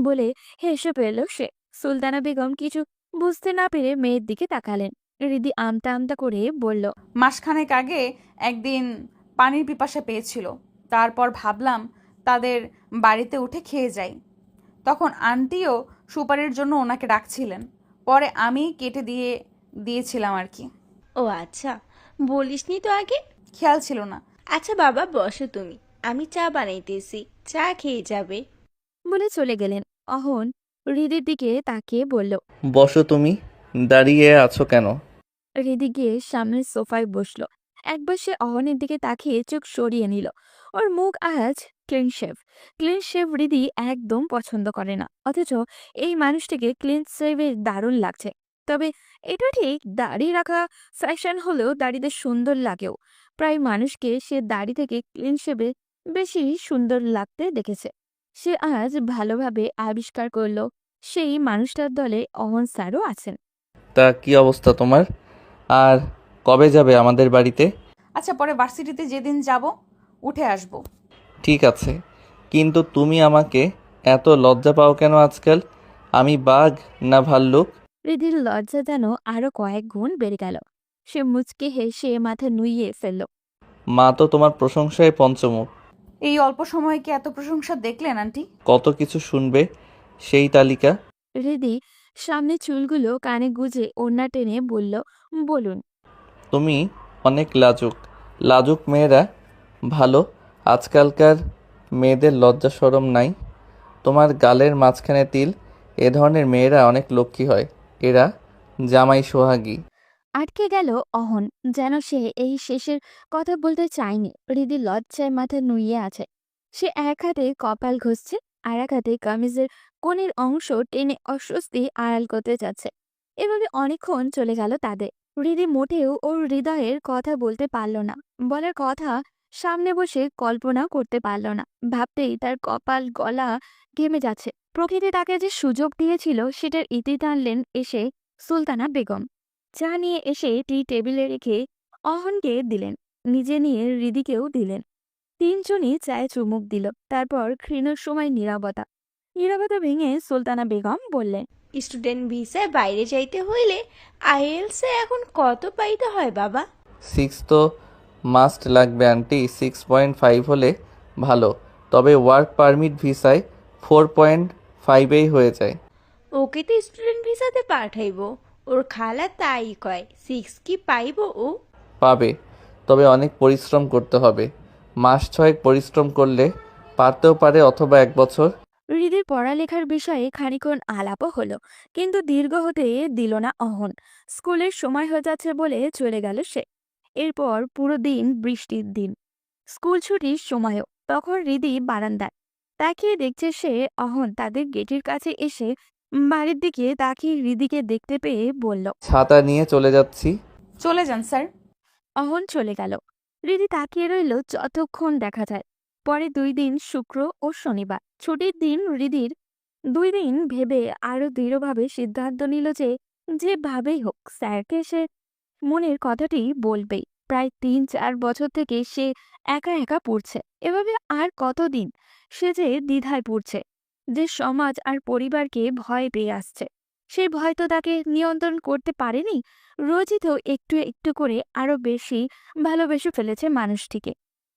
বলে হেসে পেল সে। সুলতানা বেগম কিছু বুঝতে না পেরে মেয়ের দিকে তাকালেন। রিদি আমতা আমতা করে বলল, মাসখানেক আগে একদিন পানির পিপাসা পেয়েছিল। তারপর ভাবলাম তাদের বাড়িতে উঠে খেয়ে যাই। তখন আন্টিও সুপারির জন্য ওনাকে ডাকছিলেন। পরে আমি কেটে দিয়েছিলাম আর কি। ও আচ্ছা, বলিসনি তো আগে। খেয়াল ছিল না। আচ্ছা বাবা, বসো তুমি, আমি চা বানাইতেছি, চা খেয়ে যাবে। বলে চলে গেলেন। অহন হৃদির দিকে তাকিয়ে বলল। বসো তুমি, দাঁড়িয়ে আছো কেন? হৃদি গিয়ে সামনের সোফায় বসলো। একবার সে অহনের দিকে তাকিয়ে চোখ সরিয়ে নিল। ওর মুখ আজ ক্লিন শেভ। ক্লিন শেভ হৃদি একদম পছন্দ করে না, অথচ এই মানুষটিকে ক্লিন শেভে দারুণ লাগছে। তবে এটা ঠিক, দাড়ি রাখা ফ্যাশন হলেও দাড়িতে সুন্দর লাগেও। প্রায় মানুষকে সে দাড়ি থেকে ক্লিন শেভে বেশি সুন্দর লাগতে দেখেছে। সে আজ ভালোভাবে আবিষ্কার করলো সেই মানুষটার দলে অহন স্যারও আছেন। তা কি অবস্থা তোমার? আর কবে যাবে আমাদের বাড়িতে? আচ্ছা, পরে ভার্সিটিতে যেদিন যাব উঠে আসব। ঠিক আছে, কিন্তু তুমি আমাকে এত লজ্জা পাও কেন আজকাল? আমি বাঘ না ভাল্লুক? হৃদির লজ্জা যেন আরো কয়েক গুণ বেড়ে গেল। সে মুচকে হেসে মাথা নুইয়ে ফেলল। মা তো তোমার প্রশংসায় পঞ্চমুখ। এই অল্প সময়ে কি এত প্রশংসা দেখলেন আন্টি? কত কিছু শুনবে সেই তালিকা? হৃদি সামনে চুলগুলো কানে গুজে ওড়না টেনে বলল, বলুন। তুমি অনেক লাজুক। লাজুক মেয়েরা ভালো, আজকালকার মেয়েদের লজ্জা শরম নাই। তোমার গালের মাঝখানে তিল, এ ধরনের মেয়েরা অনেক লক্ষ্মী হয়। এরা জামাই সোহাগী। আটকে গেল অহন, যেন সে এই শেষের কথা বলতে চায়নি। হৃদি লজ্জায় মাথা নুইয়ে আছে। সে এক হাতে কপাল ঘষছে, আর এক হাতে কামিজের কোণের অংশ টেনে অস্বস্তি আড়াল করতে যাচ্ছে। এভাবে অনেকক্ষণ চলে গেল তাদের। হৃদি মোটেও ওর হৃদয়ের কথা বলতে পারল না, বলার কথা সামনে বসে কল্পনাও করতে পারল না। ভাবতেই তার কপাল গলা ঘেমে যাচ্ছে। প্রকৃতি তাকে যে সুযোগ দিয়েছিল সেটার ইতি টানলেন এসে সুলতানা বেগম। চা নিয়ে এসে টি টেবিলে রেখে অহনকে দিলেন, নিজে নিয়ে হৃদিকেও দিলেন। তিনজনই চায়ে চুমুক দিল। তারপর ক্ষীণ সময় নীরবতা। নীরবতা ভেঙে সুলতানা বেগম বললেন, স্টুডেন্ট ভিসায় বাইরে যাইতে হইলে আইএলসে এখন কত পাইতে হয় বাবা? 6 তো মাস্ট লাগবে আন্টি। 6.5 হলে ভালো, তবে ওয়ার্ক পারমিট ভিসায় 4.5এই হয়ে যায়। ওকে তো স্টুডেন্ট ভিসাতে পাঠাইবো, ওর খালা তাই কয়। 6 কি পাইবো ও? পাবে, তবে অনেক পরিশ্রম করতে হবে। মাস 6 পরিশ্রম করলে পারতেও পারে, অথবা 1 বছর। হৃদির পড়ালেখার বিষয়ে খানিকক্ষণ আলাপও হলো, কিন্তু দীর্ঘ হতে দিল না অহন। স্কুলের সময় হয়ে যাচ্ছে বলে চলে গেল সে। এরপর পুরো দিন বৃষ্টির দিন, স্কুল ছুটির সময়ও। তখন হৃদি বারান্দায় তাকিয়ে দেখছে সে। অহন তাদের গেটের কাছে এসে বাড়ির দিকে তাকিয়ে হৃদিকে দেখতে পেয়ে বলল, ছাতা নিয়ে চলে যাচ্ছি। চলে যান স্যার। অহন চলে গেল। হৃদি তাকিয়ে রইল যতক্ষণ দেখা যায়। পরে 2 দিন শুক্র ও শনিবার ছুটির দিন। হৃদির 2 দিন ভেবে আরো দৃঢ়ভাবে সিদ্ধান্ত নিল যে যেভাবেই হোক স্যারকে সে মনের কথাটি বলবেই। প্রায় 3-4 বছর থেকে সে একা একা পড়ছে। এভাবে আর কতদিন সে যে দ্বিধায় পড়ছে, যে সমাজ আর পরিবারকে ভয় পেয়ে আসছে। সেই ভয় তো তাকে নিয়ন্ত্রণ করতে পারেনি। রোজই তো একটু একটু করে আরো বেশি ভালোবেসে ফেলেছে মানুষটিকে।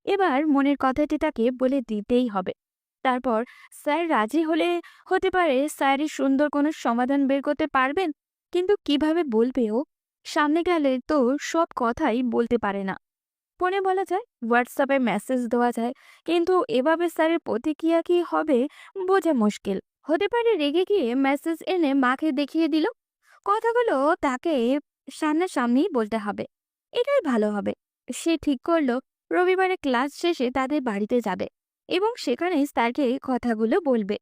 এবার মনের কথাটি তাকে বলে দিতেই হবে। তারপর স্যার রাজি হলে হতে পারে স্যারই সুন্দর কোনো সমাধান বের করতে পারবেন, কিন্তু কিভাবে বলবে ও? সামনে গেলে তো সব কথাই বলতে পারে না। ফোনে বলা যায়, হোয়াটসঅ্যাপে মেসেজ দেওয়া যায়, কিন্তু এভাবে স্যারের প্রতিক্রিয়া কি হবে বোঝা মুশকিল। হতে পারে রেগে গিয়ে মেসেজ এনে মাকে দেখিয়ে দিল। কথাগুলো তাকে সামনাসামনি বলতে হবে, এটাই ভালো হবে। সে ঠিক করলো রবিবারে ক্লাস শেষে তাদের বাড়িতে যাবে এবং সেখানে স্যারকে কথাগুলো বলবে।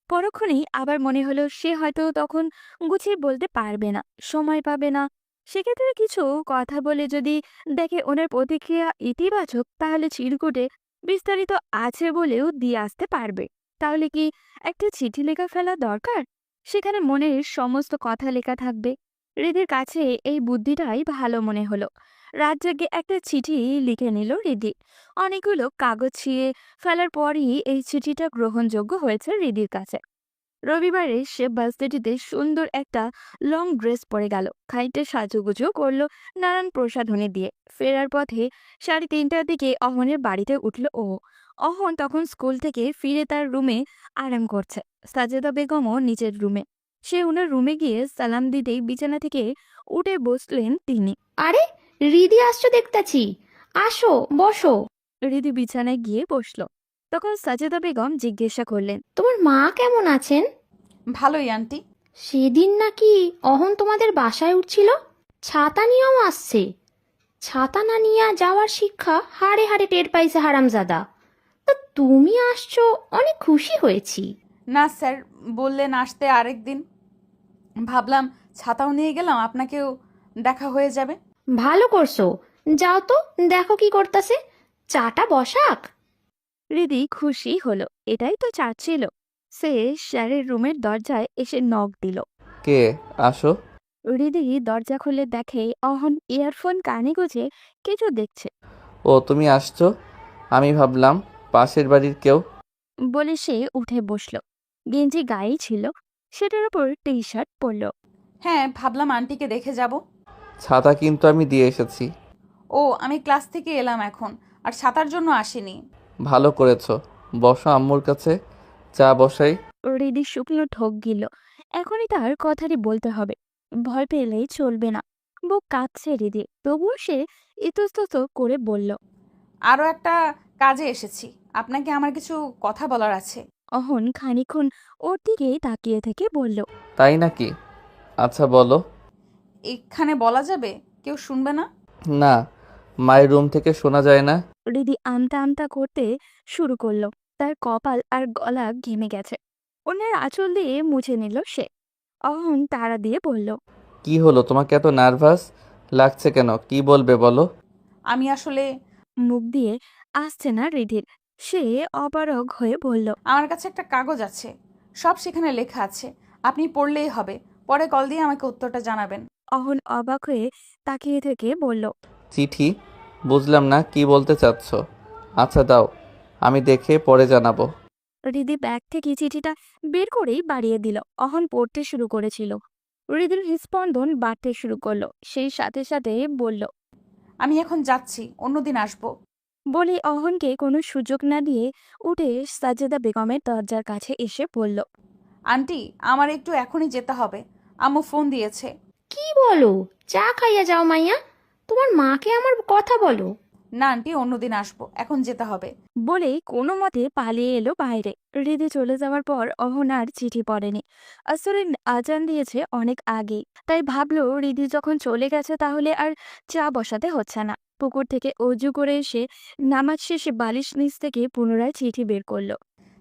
পরক্ষণেই আবার মনে হলো সে হয়তো তখন গুছিয়ে বলতে পারবে না, সময় পাবে না। সেক্ষেত্রে কিছু কথা বলে যদি দেখে ওনার প্রতিক্রিয়া ইতিবাচক, তাহলে চিরকুটে বিস্তারিত আছে বলেও দিয়ে আসতে পারবে। তাহলে কি একটা চিঠি লেখা ফেলা দরকার? সেখানে মনের সমস্ত কথা লেখা থাকবে। হৃদির কাছে এই বুদ্ধিটাই ভালো মনে হলো। রাত জেগে একটা চিঠি লিখে নিল হৃদি। অনেকগুলো কাগজ ছিঁড়ে ফেলার পরই এই চিঠিটা গ্রহণযোগ্য হয়েছে হৃদির কাছে। রবিবারে সে ভার্সিটিতে সুন্দর একটা লং ড্রেস পরে গেল, খানিকটা সাজুগুজু করলো নানান প্রসাধনী দিয়ে। ফেরার পথে 3:30টার দিকে অহনের বাড়িতে উঠল ও। অহন তখন স্কুল থেকে ফিরে তার রুমে আরাম করছে। সাজেদা বেগমও নিজের রুমে। সে ওনার রুমে গিয়ে সালাম দিতেই বিছানা থেকে উঠে বসলেন তিনি। আরে, রিদি আসছো দেখতাছি। আসো, বসো। হৃদি বিছানায় গিয়ে বসল। তখন সাজেদা বেগম জিজ্ঞাসা করলেন, তোমার মা কেমন আছেন? ভালোই আন্টি। সেদিন নাকি অহন তোমাদের বাসায় উঠছিল, ছাতা নিয়েও আসছে। ছাতা না নিয়ে যাওয়ার শিক্ষা হাড়ে হাড়ে টের পাইছে হারামজাদা। তা তুমি আসছো, অনেক খুশি হয়েছি। না স্যার, বললেন আসতে আরেক দিন, ভাবলাম ছাতাও নিয়ে গেলাম, আপনাকেও দেখা হয়ে যাবে। ভালো করছো, যাও তো দেখো কি করতেছে। চাটা বসাক। হৃদি খুশি হলো, এটাই তো চাচ্ছিল। সে স্যারের রুমের দরজায় এসে নক দিল। কে? আসো। হৃদি দরজা খুলে দেখে অহন ইয়ারফোন কানে গুঁজে কিছু দেখছে। ও, তুমি আসছো? আমি ভাবলাম পাশের বাড়ির কেউ। বলে সে উঠে বসল। গেঞ্জি গায়েই ছিল, সেটার উপর টি শার্ট পরল। হ্যাঁ, ভাবলাম আন্টিকে দেখে যাব। ছাতা কিন্তু আমি দিয়ে এসেছি। ও, আমি ক্লাস থেকে এলাম এখন, আর ছাতার জন্য আসিনি। ভালো করেছো। বসো, আম্মুর কাছে চা বসাই। হৃদি শুকনো ঠোক গিল। এখনই তার কথাটি বলতে হবে, ভয় পেলেই চলবে না। বুক কাঁপছে হৃদি, তবুও সে ইতস্তত করে বলল, আরও একটা কাজে এসেছি, আপনাকে আমার কিছু কথা বলার আছে। অহন খানিকক্ষণ ওর দিকেই তাকিয়ে থেকে বলল, তাই নাকি? আচ্ছা বলো। এখানে বলা যাবে? কেউ শুনবে না? না, মায়ের রুম থেকে শোনা যায় না। হৃদি আমতা আমতা করতে শুরু করলো। তার কপাল আর গলা ঘেমে গেছে। অন্যের আঁচল দিয়ে মুছে নিল সে। অহন তাড়া দিয়ে বলল, কি হলো, তোমাকে এত নার্ভাস লাগছে কেন? কি বলবে বলো? আমি আসলে মুখ দিয়ে আসছে না রিধির। সে অপারগ হয়ে বলল, আমার কাছে একটা কাগজ আছে, সব সেখানে লেখা আছে, আপনি পড়লেই হবে। পরে কল দিয়ে আমাকে উত্তরটা জানাবেন। অহন অবাক হয়ে তাকিয়ে থেকে বলল, চিঠি? বুঝলাম না, কি বলতে চাচ্ছ? আচ্ছা দাও, আমি দেখে পরে জানাবো। রিধি ব্যাগ থেকে চিঠিটা বের করেই বাড়িয়ে দিল। অহন পড়তে শুরু করেছিল। রিধির হৃদস্পন্দন বাড়তে শুরু করলো। সেই সাথে সাথে বলল, আমি এখন যাচ্ছি, অন্যদিন আসবো। বলে অহনকে কোনো সুযোগ না দিয়ে উঠে সাজেদা বেগমের দরজার কাছে এসে বলল, আন্টি, আমার একটু এখনই যেতে হবে, আম্মু ফোন দিয়েছে। কি বলো? চা খাইয়া যাও মাইয়া, তোমার মাকে আমার কথা বলো। না আন্টি, অন্যদিন আসবো, এখন যেতে হবে। বলে কোনো মতে পালিয়ে এলো বাইরে। হৃদে চলে যাওয়ার পর অহন আর চিঠি পড়েনি। আসরের আজান দিয়েছে অনেক আগেই, তাই ভাবলো রিধি যখন চলে গেছে তাহলে আর চা বসাতে হচ্ছে না। পুকুর থেকে অজু করে এসে নামাজ শেষে বালিশ নিচ থেকে পুনরায় চিঠি বের করলো।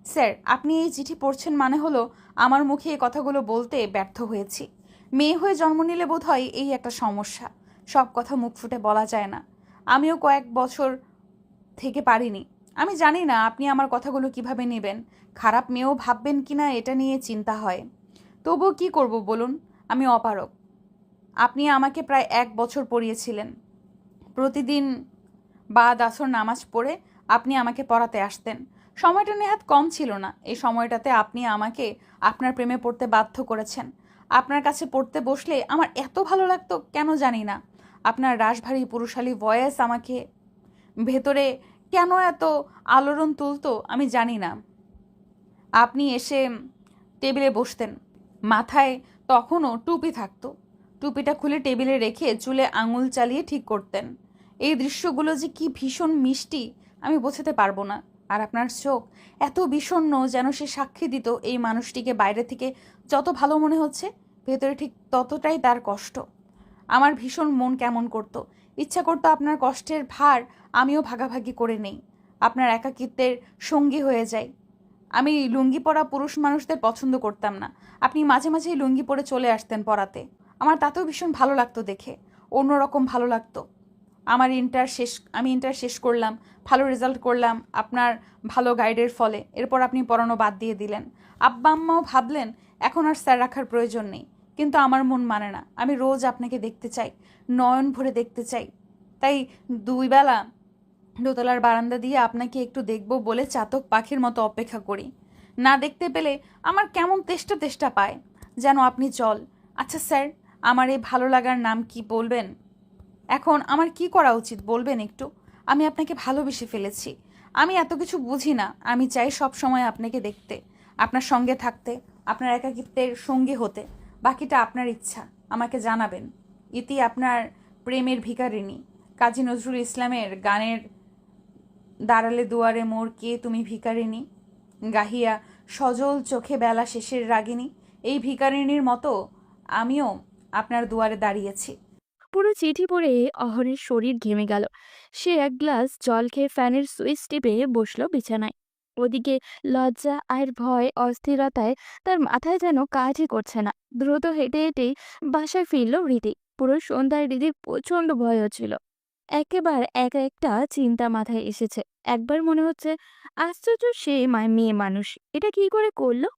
স্যার, আপনি এই চিঠি পড়ছেন মানে হলো আমার মুখে এই কথাগুলো বলতে ব্যর্থ হয়েছি। মেয়ে হয়ে জন্ম নিলে বোধহয় এই একটা সমস্যা, সব কথা মুখ ফুটে বলা যায় না। আমিও কয়েক বছর থেকে পারিনি। আমি জানি না আপনি আমার কথাগুলো কিভাবে নেবেন, খারাপ মেয়েও ভাববেন কিনা এটা নিয়ে চিন্তা হয়। তবুও কি করব বলুন, আমি অপারগ। আপনি আমাকে প্রায় 1 বছর পড়িয়েছিলেন। প্রতিদিন বাদ আসর নামাজ পড়ে আপনি আমাকে পড়াতে আসতেন। সময়টা নেহাত কম ছিল না। এই সময়টাতে আপনি আমাকে আপনার প্রেমে পড়তে বাধ্য করেছেন। আপনার কাছে পড়তে বসলে আমার এত ভালো লাগতো কেন জানি না। আপনার রাশভারী পুরুষালী ভয়েস আমাকে ভেতরে কেন এত আলোড়ন তুলতো আমি জানি না। আপনি এসে টেবিলে বসতেন, মাথায় তখনও টুপি থাকতো। টুপিটা খুলে টেবিলে রেখে চুলে আঙুল চালিয়ে ঠিক করতেন। এই দৃশ্যগুলো যে কি ভীষণ মিষ্টি আমি বোঝাতে পারবো না। আর আপনার চোখ এত বিষণ্ণ, যেন সে সাক্ষী দিত এই মানুষটিকে বাইরে থেকে যত ভালো মনে হচ্ছে, ভেতরে ঠিক ততটাই তার কষ্ট। আমার ভীষণ মন কেমন করতো, ইচ্ছা করতো আপনার কষ্টের ভার আমিও ভাগাভাগি করে নেই, আপনার একাকিত্বের সঙ্গী হয়ে যাই। আমি লুঙ্গি পরা পুরুষ মানুষদের পছন্দ করতাম না। আপনি মাঝে মাঝেই লুঙ্গি পরে চলে আসতেন পড়াতে। আমার তাতেও ভীষণ ভালো লাগতো দেখে, অন্যরকম ভালো লাগতো। আমি ইন্টার শেষ করলাম, ভালো রেজাল্ট করলাম আপনার ভালো গাইডের ফলে। এরপর আপনি পড়ানো বাদ দিয়ে দিলেন। আব্বা আম্মাও ভাবলেন এখন আর স্যার রাখার প্রয়োজন নেই, কিন্তু আমার মন মানে না। আমি রোজ আপনাকে দেখতে চাই, নয়ন ভরে দেখতে চাই। তাই 2 বেলা দোতলার বারান্দা দিয়ে আপনাকে একটু দেখব বলে চাতক পাখির মতো অপেক্ষা করি। না দেখতে পেলে আমার কেমন তেষ্টা তেষ্টা পায়, যেন আপনি জল। আচ্ছা স্যার, আমার এই ভালো লাগার নাম কি বলবেন? এখন আমার কি করা উচিত বলবেন একটু? আমি আপনাকে ভালোবেসে ফেলেছি। আমি এত কিছু বুঝি না। আমি চাই সব সময় আপনাকে দেখতে, আপনার সঙ্গে থাকতে, আপনার একাকিত্বের সঙ্গী হতে। বাকিটা আপনার ইচ্ছা, আমাকে জানাবেন। ইতি আপনার প্রেমের ভিখারিণী। কাজী নজরুল ইসলামের গানের দাঁড়ালে দুয়ারে মোর কে তুমি ভিখারিণী, গাহিয়া সজল চোখে বেলা শেষের রাগিনী। এই ভিখারিণীর মতো আমিও আপনার দুয়ারে দাঁড়িয়েছি। পুরো চিঠি পড়ে অহনের শরীর ঘেমে গেল। সে এক গ্লাস জল খেয়ে ফ্যানের সুইচ টিপে বসলো বিছানায়। ওদিকে লজ্জা আর ভয় অস্থিরতায় তার মাথায় যেন কাজই করছে না। দ্রুত হেঁটে হেঁটেই বাসায় ফিরল রীতি। পুরো সন্ধ্যায় রীতির প্রচন্ড ভয় হচ্ছিল। একেবারে একা একটা চিন্তা মাথায় এসেছে। একবার মনে হচ্ছে, আশ্চর্য, সে মেয়ে মানুষ এটা কি করে করলো?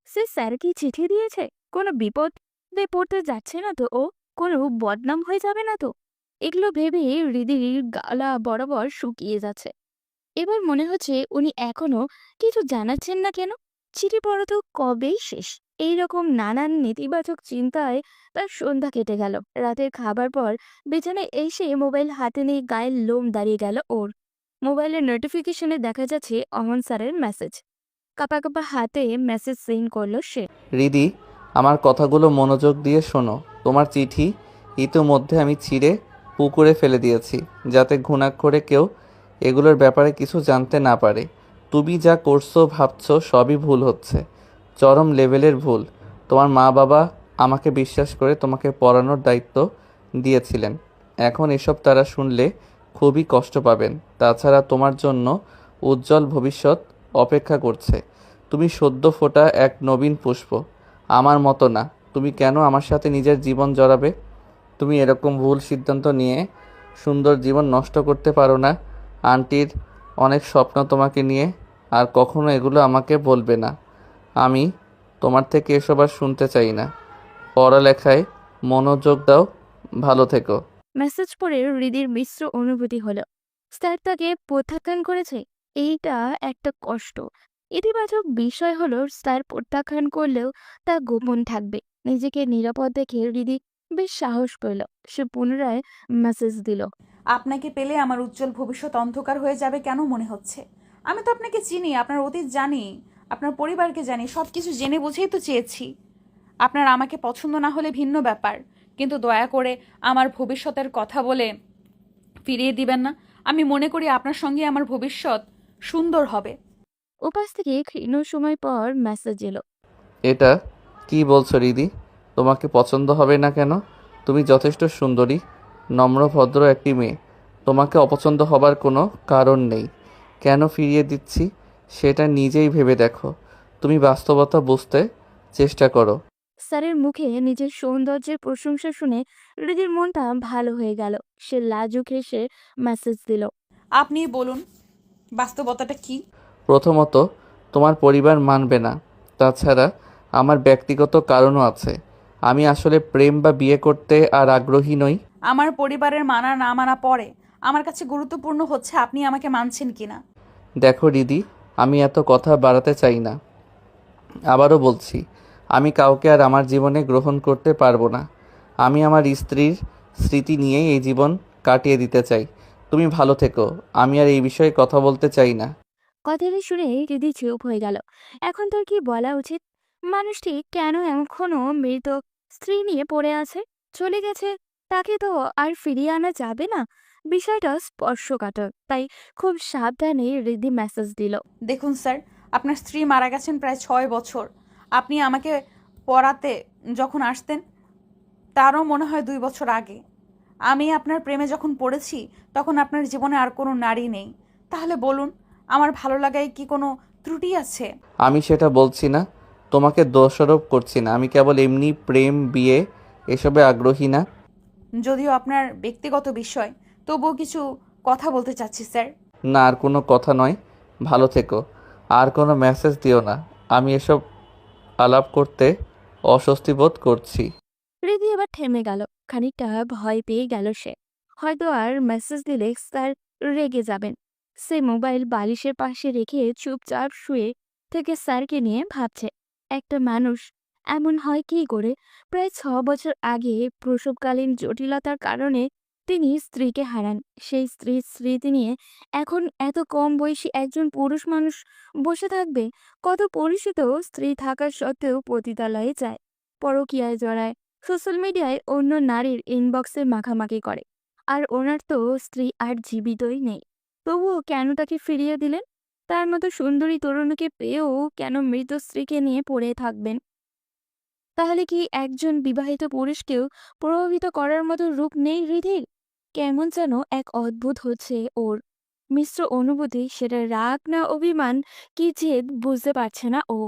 সে স্যার কি চিঠি দিয়েছে? কোনো বিপদে পড়তে যাচ্ছে না তো ও? কোনো বদনাম হয়ে যাবে না তো? এগুলো ভেবে হৃদির গালা বরাবর শুকিয়ে যাচ্ছে। এবার মনে হচ্ছে উনি এখনো কিছু জানাচ্ছেন না কেন? চিঠি পড়া তো কবেই শেষ। এইরকম নানান নেতিবাচক চিন্তায় তার সন্ধ্যা কেটে গেল। রাতের খাবার পর বিছানায় এসে মোবাইল হাতে নিয়ে গায়ের লোম দাঁড়িয়ে গেল ওর। মোবাইলের নোটিফিকেশনে দেখা যাচ্ছে অমন স্যারের মেসেজ। কাপা কাপা হাতে মেসেজ সেন্ড করলো সে। রিদি, আমার কথাগুলো মনোযোগ দিয়ে শোনো। তোমার চিঠি ইতিমধ্যে আমি ছিঁড়ে পুকুরে ফেলে দিয়েছি, যাতে ঘুণাক্ষরে কেউ এগুলোর ব্যাপারে কিছু জানতে না পারে। তুমি যা করছো ভাবছো সবই ভুল হচ্ছে, চরম লেভেলের ভুল। তোমার মা বাবা আমাকে বিশ্বাস করে তোমাকে পড়ানোর দায়িত্ব দিয়েছিলেন। এখন এসব তারা শুনলে খুবই কষ্ট পাবেন। তাছাড়া তোমার জন্য উজ্জ্বল ভবিষ্যৎ অপেক্ষা করছে। তুমি সদ্য ফোটা এক নবীন পুষ্প, আমার মতো না। তুমি কেন আমার সাথে নিজের জীবন জড়াবে? তুমি এরকম ভুল সিদ্ধান্ত নিয়ে সুন্দর জীবন নষ্ট করতে পারো না। আন্টির অনেক স্বপ্ন তোমাকে নিয়ে, আর কখনো এগুলো আমাকে বলবে না। আমি তোমার থেকে এসব আর শুনতে চাই না। পড়ালেখায় মনোযোগ দাও। ভালো থেকো। মেসেজ পড়ে হৃদির মিশ্র অনুভূতি হলো। স্যার তাকে প্রত্যাখ্যান করেছে, এইটা একটা কষ্ট। ইতিবাচক বিষয় হলো স্যার প্রত্যাখ্যান করলেও তা গোপন থাকবে। নিজেকে নিরাপদ দেখে হৃদি বেশ সাহস পেল। সে পুনরায় মেসেজ দিল। আপনাকে পেলে আমার উজ্জ্বল ভবিষ্যৎ অন্ধকার হয়ে যাবে কেন মনে হচ্ছে? আমি তো আপনাকে চিনি, আপনার অতীত জানি, আপনার পরিবারকে জানি, সব কিছু জেনে বুঝেই তো চেয়েছি। আপনার আমাকে পছন্দ না হলে ভিন্ন ব্যাপার, কিন্তু দয়া করে আমার ভবিষ্যতের কথা বলে ফিরিয়ে দিবেন না। আমি মনে করি আপনার সঙ্গে আমার ভবিষ্যৎ সুন্দর হবে। উপাস থেকে ক্ষীণ সময় পর মেসেজ এলো। এটা কি বলছো রিদি? তোমাকে পছন্দ হবে না কেন? তুমি যথেষ্ট সুন্দরী, নম্র ভদ্র একটি মেয়ে। তোমাকে অপছন্দ হবার কোনো কারণ নেই। কেন ফিরিয়ে দিচ্ছি সেটা নিজেই ভেবে দেখো। তুমি বাস্তবতা বুঝতে চেষ্টা করো। স্যারের মুখে নিজের সৌন্দর্যের প্রশংসা শুনে হৃদির মনটা ভালো হয়ে গেল। সে লাজুক হেসে মেসেজ দিল। আপনি বলুন বাস্তবতাটা কি? প্রথমত, তোমার পরিবার মানবে না। তাছাড়া আমার ব্যক্তিগত কারণও আছে। আমি আসলে প্রেম বা বিয়ে করতে আর আগ্রহী নই। আমার পরিবারের মানা না মানা পরে, আমার কাছে গুরুত্বপূর্ণ হচ্ছে আপনি আমাকে মানছেন কিনা। দেখো রিদি, আমি এত কথা বাড়াতে চাই না। আবারও বলছি, আমি কাউকে আর আমার জীবনে গ্রহণ করতে পারবো না। আমি আমার স্ত্রীর স্মৃতি নিয়েই এই জীবন কাটিয়ে দিতে চাই। তুমি ভালো থেকো। আমি আর এই বিষয়ে কথা বলতে চাই না। কথাটি শুনে হৃদি চুপ হয়ে গেল। এখন তোর কি বলা উচিত? মানুষটি কেন এখনো মৃত স্ত্রী নিয়ে পড়ে আছে? চলে গেছে, তাকে তো আর ফিরিয়ে আনা যাবে না। বিষয়টা স্পর্শকাতর, তাই খুব সাবধানে হৃদি মেসেজ দিল। দেখুন স্যার, আপনার স্ত্রী মারা গেছেন প্রায় 6 বছর। আপনি আমাকে পড়াতে যখন আসতেন তারও মনে হয় 2 বছর আগে। আমি আপনার প্রেমে যখন পড়েছি তখন আপনার জীবনে আর কোনো নারী নেই। তাহলে বলুন, আমার ভালো লাগায় কি কোনো ত্রুটি আছে? আমি সেটা বলছি না, তোমাকে দোষারোপ করছি না। আমি কেবল এমনি প্রেম বিয়ে এসবে আগ্রহী না। যদিও আপনার ব্যক্তিগত বিষয়, তবুও কিছু কথা বলতে চাচ্ছি স্যার। না, আর কোনো কথা নয়। ভালো থেকো। আর কোনো মেসেজ দিও না। আমি এসব আলাপ করতে অস্বস্তি বোধ করছি। হৃদি এবার থেমে গেল। খানিকটা ভয় পেয়ে গেল সে। হয়তো আর মেসেজ দিলে স্যার রেগে যাবেন। সে মোবাইল বালিশের পাশে রেখে চুপচাপ শুয়ে থেকে স্যারকে নিয়ে ভাবছে, একটা মানুষ এমন হয় কি করে? প্রায় 6 বছর আগে প্রসবকালীন জটিলতার কারণে তিনি স্ত্রীকে হারান। সেই স্ত্রীর স্মৃতি নিয়ে এখন এত কম বয়সী একজন পুরুষ মানুষ বসে থাকবে? কত পরিচিত স্ত্রী থাকা সত্ত্বেও পতিতালয়ে যায়, পরকীয়ায় জড়ায়, সোশ্যাল মিডিয়ায় অন্য নারীর ইনবক্সে মাখামাখি করে। আর ওনার তো স্ত্রী আর জীবিতই নেই। তবুও কেন তাকে ফিরিয়ে দিলেন? তার মতো সুন্দরী তরুণীকে পেয়েও কেন মৃত স্ত্রীকে নিয়ে পড়ে থাকবেন? তাহলে কি একজন বিবাহিত পুরুষকেও প্রভাবিত করার মতো রূপ নেই হৃদির? কেমন যেন এক অদ্ভুত হচ্ছে ওর। মিশ্র অনুভূতি, সেটা রাগ না অভিমান কি জেদ বুঝতে পারছে না ও।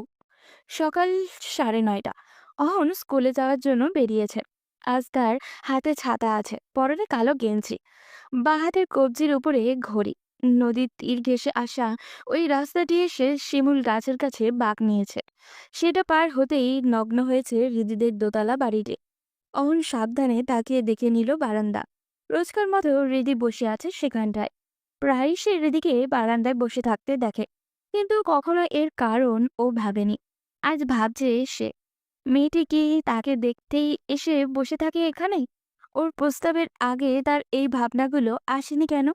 সকাল 9:30। অহন স্কুলে যাওয়ার জন্য বেরিয়েছে। আজ তার হাতে ছাতা আছে, পরনে কালো গেঞ্জি, বাঁ হাতের কবজির উপরে ঘড়ি। নদীর তীর ঘেঁষে আসা ওই রাস্তাটি এসে শিমুল গাছের কাছে বাঁক নিয়েছে। সেটা পার হতেই নগ্ন হয়েছে হৃদিদের দোতলা বাড়িটি। অহন সাবধানে তাকিয়ে দেখে নিল বারান্দা। রোজকার মতো হৃদি বসে আছে সেখানটায়। প্রায়ই সে হৃদিকে বারান্দায় বসে থাকতে দেখে, কিন্তু কখনো এর কারণ ও ভাবেনি। আজ ভাবছে সে, মেয়েটি কি তাকে দেখতেই এসে বসে থাকে এখানে? ওর প্রস্তাবের আগে তার এই ভাবনাগুলো আসেনি কেন?